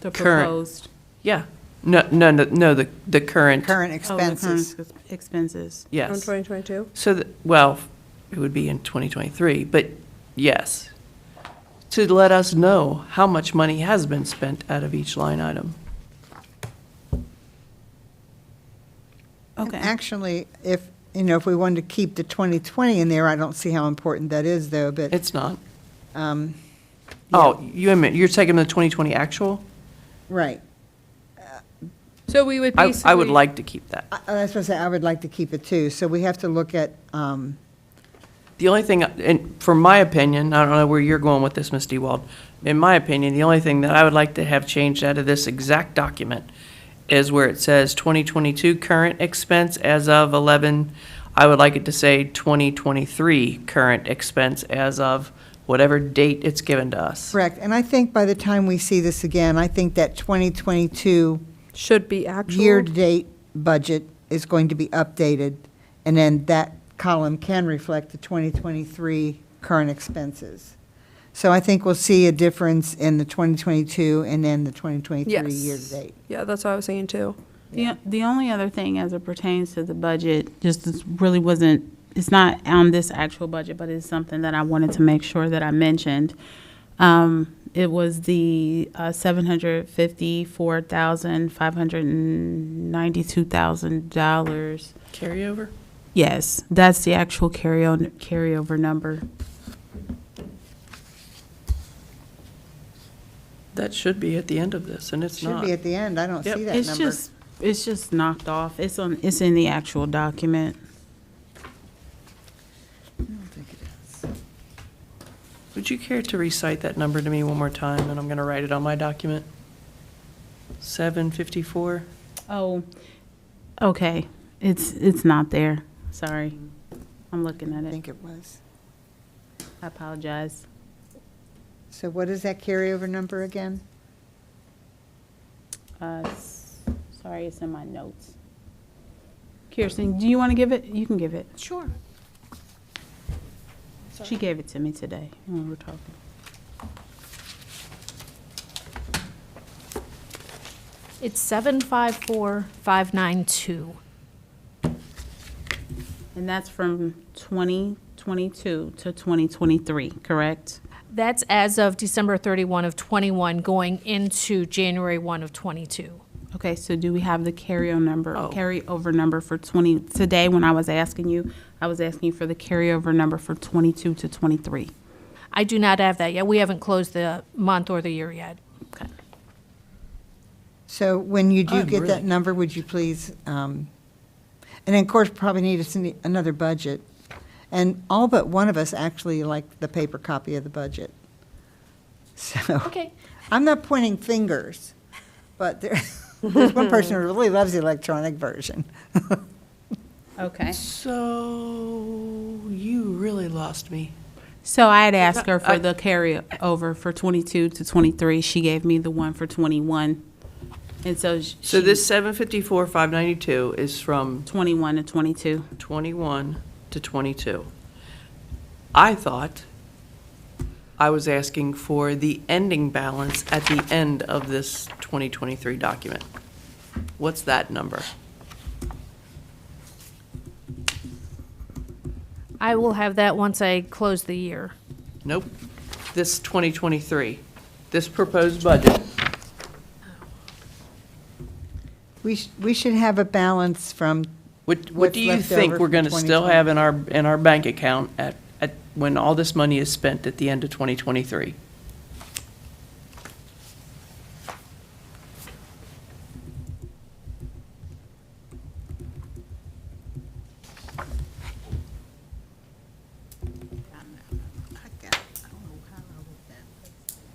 Speaker 6: The
Speaker 3: current-
Speaker 6: proposed.
Speaker 3: yeah, no, the current,
Speaker 4: Current
Speaker 6: Oh, the
Speaker 4: expenses.
Speaker 6: current expenses.
Speaker 1: On
Speaker 3: yes.
Speaker 1: 2022?
Speaker 3: So, well, it would be in 2023, but yes, to let us know how much money has been spent out of each line item.
Speaker 6: Okay.
Speaker 4: Actually, if we wanted to keep the 2020 in there, I don't see how important that is, though, but,
Speaker 3: It's not.
Speaker 4: um,
Speaker 3: Oh, you're taking the 2020 actual?
Speaker 4: right.
Speaker 1: So we would
Speaker 3: I
Speaker 1: basically.
Speaker 3: would like to keep that.
Speaker 4: I was supposed to say, I would like to keep it too, so we have to look at,
Speaker 3: The only thing, and from my opinion, I don't know where you're going with this, Ms. Dewald. In my opinion, the only thing that I would like to have changed out of this exact document is where it says 2022 current expense as of 11. I would like it to say 2023 current expense as of whatever date it's given to us.
Speaker 4: correct. And I think by the time we see this again, I think that 2022
Speaker 1: Should be actual.
Speaker 4: year-to-date budget is going to be updated, and then that column can reflect the 2023 current expenses. So I think we'll see a difference in the 2022 and then the 2023
Speaker 1: Yes.
Speaker 4: year-to-date.
Speaker 1: Yeah, that's what I was saying too.
Speaker 6: The only other thing as it pertains to the budget, just this really wasn't, it's not on this actual budget, but it's something that I wanted to make sure that I mentioned. It was the $754,592,000.
Speaker 3: Carryover?
Speaker 6: Yes, that's the actual carryover number.
Speaker 3: That should be at the end of this, and it's
Speaker 4: Should
Speaker 3: not.
Speaker 4: be at the end, I don't
Speaker 3: Yep.
Speaker 4: see that
Speaker 6: It's
Speaker 4: number.
Speaker 6: just knocked off. It's in the actual document.
Speaker 3: Would you care to recite that number to me one more time, and I'm going to write it on my document? 754?
Speaker 6: Oh, okay. It's not there. Sorry. I'm looking at
Speaker 4: I
Speaker 6: it.
Speaker 4: think it was.
Speaker 6: I apologize.
Speaker 4: So what is that carryover number again?
Speaker 6: Sorry, it's in my notes. Kirsten, do you want to give it? You can give it.
Speaker 9: Sure.
Speaker 6: She gave it to me today when we were talking.
Speaker 9: It's 754,592.
Speaker 6: And that's from 2022 to 2023, correct?
Speaker 9: That's as of December 31 of 21, going into January 1 of 22.
Speaker 6: Okay, so do we have the
Speaker 3: Oh.
Speaker 6: carryover number for 20, today when I was asking you for the carryover number for 22 to 23?
Speaker 9: I do not have that yet. We haven't closed the month or the year yet.
Speaker 6: Okay.
Speaker 4: So when you do
Speaker 3: I'm
Speaker 4: get that
Speaker 3: really-
Speaker 4: number, would you please, and then of course, probably need another budget. And all but one of us actually like the paper copy of the budget. So,
Speaker 9: Okay.
Speaker 4: I'm not pointing fingers, but there's one person who really loves the electronic version.
Speaker 6: Okay.
Speaker 3: So, you really lost me.
Speaker 6: So I had asked her for the carryover for 22 to 23. She gave me the one for 21. And so
Speaker 3: So this 754,592 is from
Speaker 6: 21 to 22.
Speaker 3: 21 to 22. I thought I was asking for the ending balance at the end of this 2023 document. What's that number?
Speaker 9: I will have that once I close the year.
Speaker 3: Nope. This 2023, this proposed budget.
Speaker 4: We should have a balance from,
Speaker 3: What
Speaker 4: What's
Speaker 3: do you
Speaker 4: left
Speaker 3: think
Speaker 4: over
Speaker 3: we're
Speaker 4: from
Speaker 3: going to still have in our bank account at when all this money is spent at the end of 2023?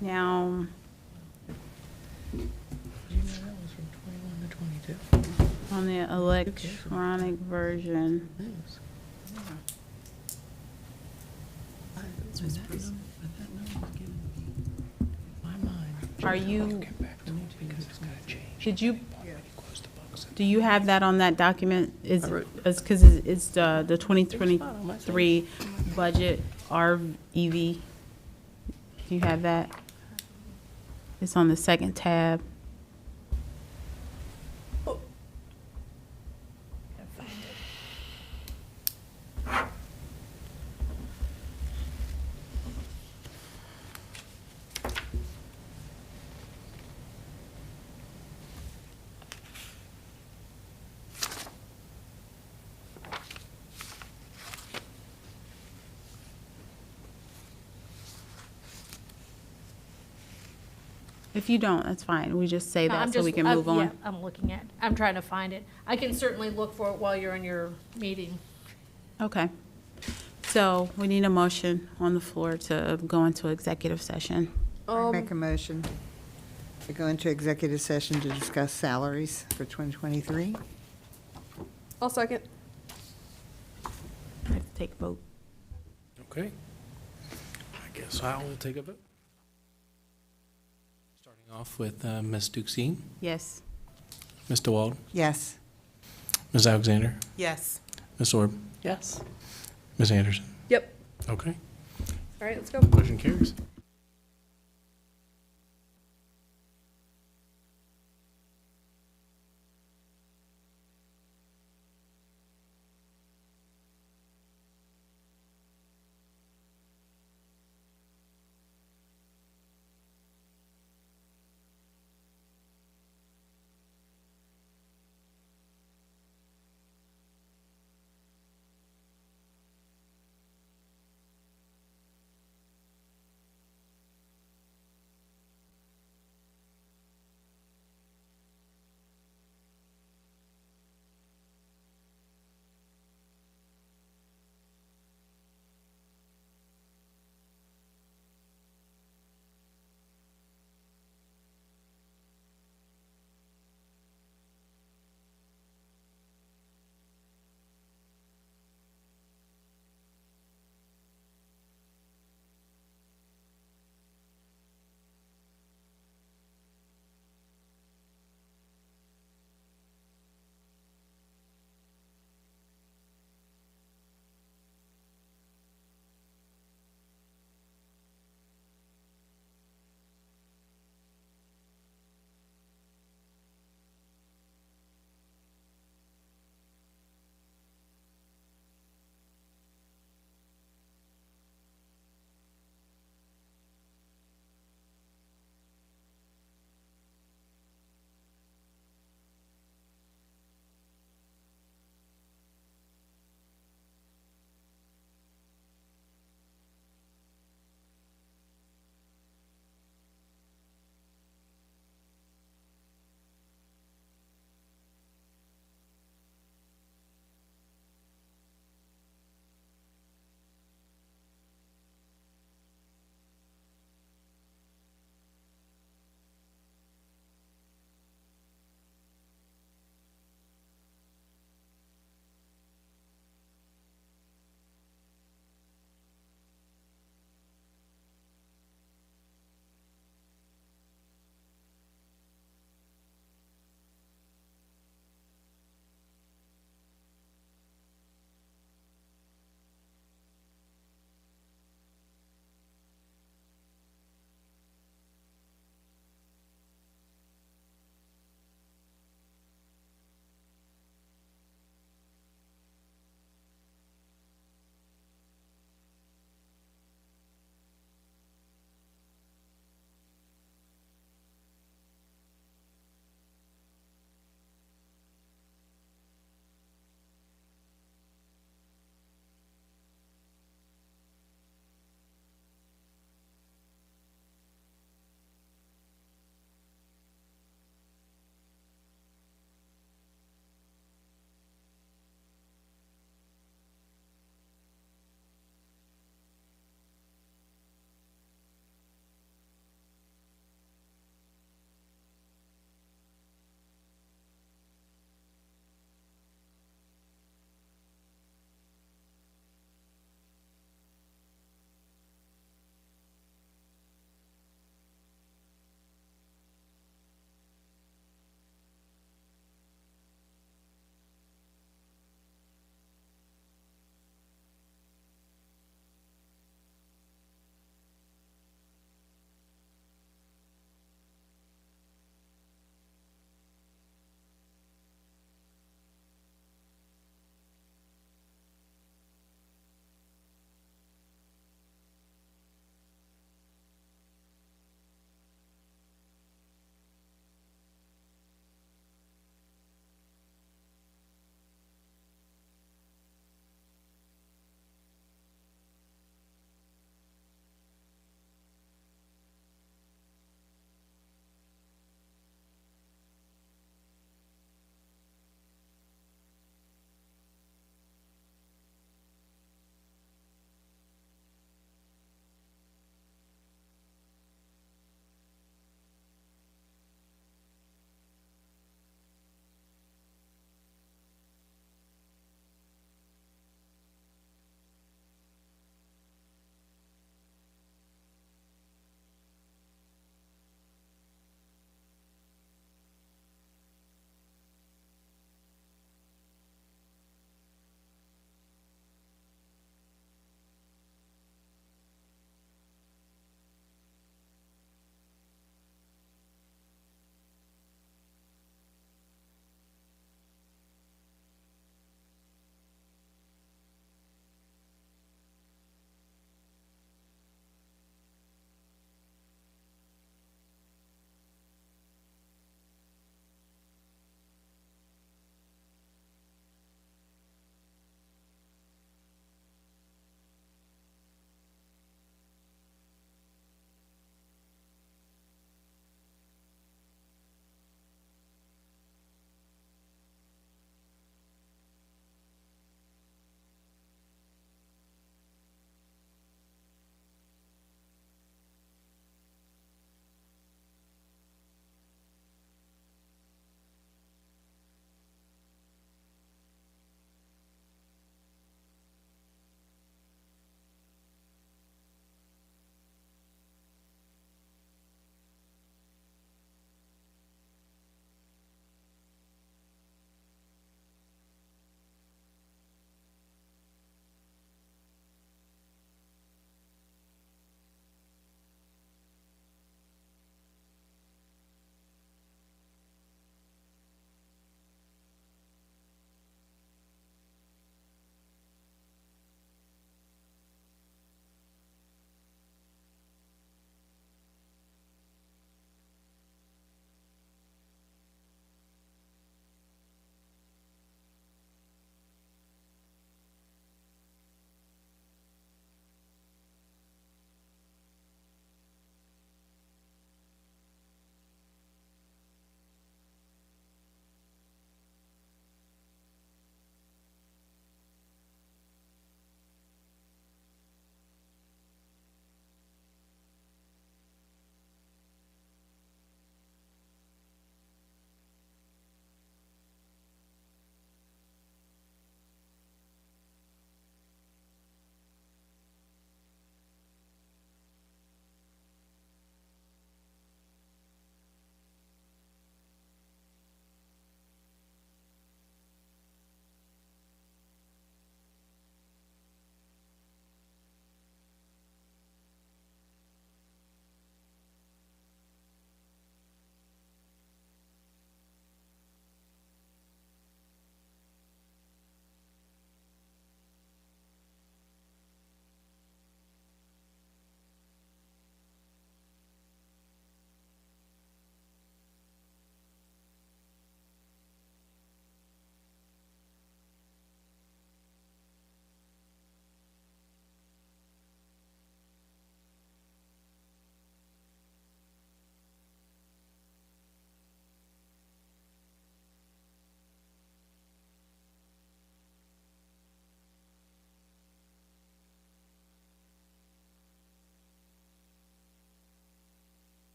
Speaker 6: Now, on the electronic version, are you, do you have that on that document? Is, because it's the 2023 budget, REV? Do you have that? It's on the second tab. If you don't, that's fine. We just say
Speaker 9: No, I'm
Speaker 6: that so we
Speaker 9: just-
Speaker 6: can move on.
Speaker 9: Yeah, I'm looking at, I'm trying to find it. I can certainly look for it while you're in your meeting.
Speaker 6: Okay. So we need a motion on the floor to go into executive session.
Speaker 4: make a motion to go into executive session to discuss salaries for 2023.
Speaker 1: I'll second.
Speaker 6: I have to take a vote.
Speaker 8: Okay. I guess I will take a vote. Starting off with Ms. Duxine,
Speaker 6: Yes.
Speaker 8: Mr. Wald,
Speaker 4: Yes.
Speaker 8: Ms. Alexander,
Speaker 5: Yes.
Speaker 8: Ms. Orb,
Speaker 3: Yes.
Speaker 8: Ms. Anderson.
Speaker 1: Yep.
Speaker 8: Okay,
Speaker 1: All right, let's go.
Speaker 8: motion carries.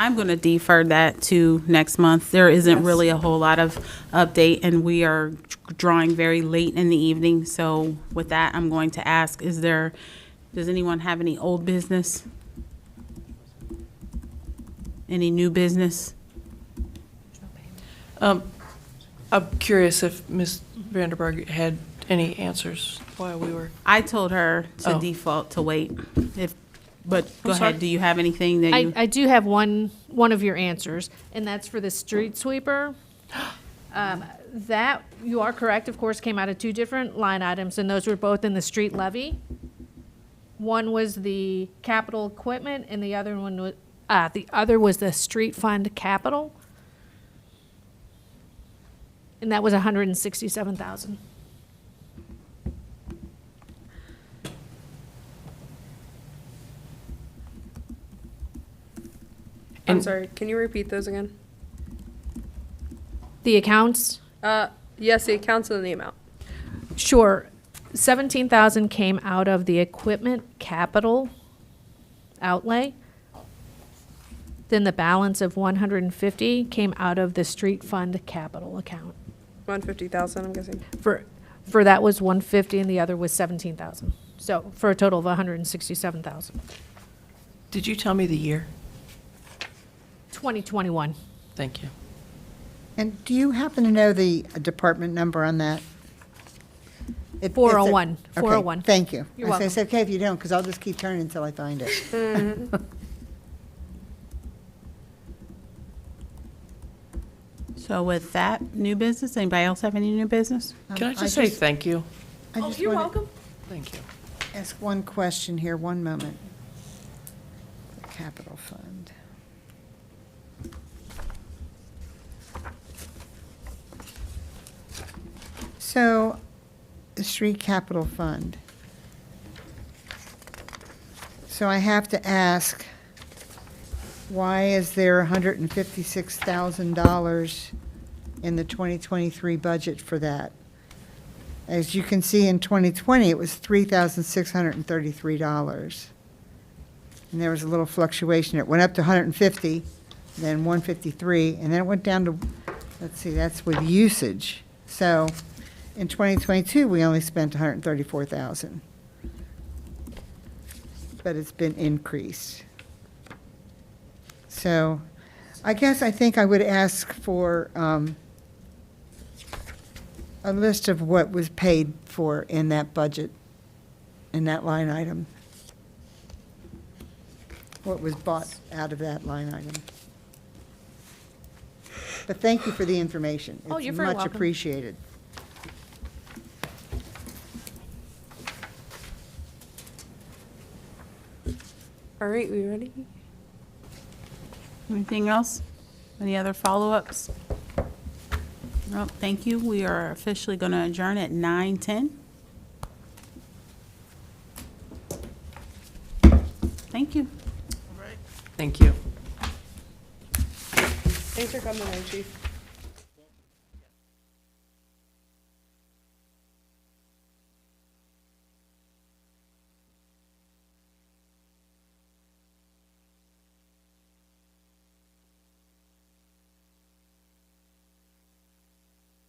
Speaker 6: I'm going to defer that to next month. There isn't really a whole lot of update, and we are drawing very late in the evening. So with that, I'm going to ask, does anyone have any old business? Any new business?
Speaker 3: I'm curious if Ms. Vanderberg had any answers while we were.
Speaker 6: I told her to
Speaker 3: Oh.
Speaker 6: default to wait. But go
Speaker 3: I'm sorry.
Speaker 6: ahead. Do you have anything that you?
Speaker 9: I do have one of your answers, and that's for the street sweeper. That, you are correct, of course, came out of two different line items, and those were both in the street levy. One was the capital equipment, and the other was the street fund capital. And that was $167,000.
Speaker 1: I'm
Speaker 3: And-
Speaker 1: sorry, can you repeat those again?
Speaker 9: The accounts,
Speaker 1: Yes, the accounts and the amount.
Speaker 9: sure, 17,000 came out of the equipment capital outlay. Then the balance of 150 came out of the street fund capital account.
Speaker 1: 150,000, I'm guessing.
Speaker 9: For that was 150 and the other was 17,000. So for a total of 167,000.
Speaker 3: Did you tell me the year?
Speaker 9: 2021.
Speaker 3: Thank you.
Speaker 4: And do you happen to know the department number on that?
Speaker 9: 401,
Speaker 4: Okay,
Speaker 9: 401.
Speaker 4: Thank you.
Speaker 9: You're
Speaker 4: I
Speaker 9: welcome.
Speaker 4: say it's okay if you don't, because I'll just keep turning until I find it.
Speaker 6: So with that, new business, anybody else have any new business?
Speaker 3: Can I just say thank you?
Speaker 4: I just wanna
Speaker 3: Thank you.
Speaker 4: ask one question here, one moment. The capital fund. So, the street capital fund. So I have to ask, why is there $156,000 in the 2023 budget for that? As you can see, in 2020, it was $3,633. And there was a little fluctuation. It went up to 150, then 153, and then it went down to, let's see, that's with usage. So in 2022, we only spent 134,000. But it's been increased. So I guess I think I would ask for a list of what was paid for in that budget, in that line item. What was bought out of that line item. But thank you for the information.
Speaker 9: Oh, you're very
Speaker 4: It's much
Speaker 9: welcome.
Speaker 4: appreciated.
Speaker 1: All right, we ready?
Speaker 6: Anything else? Any other follow-ups? No, thank you. We are officially going to adjourn at 9:10. Thank you.
Speaker 3: Thank you.
Speaker 1: Thanks for coming in, Chief.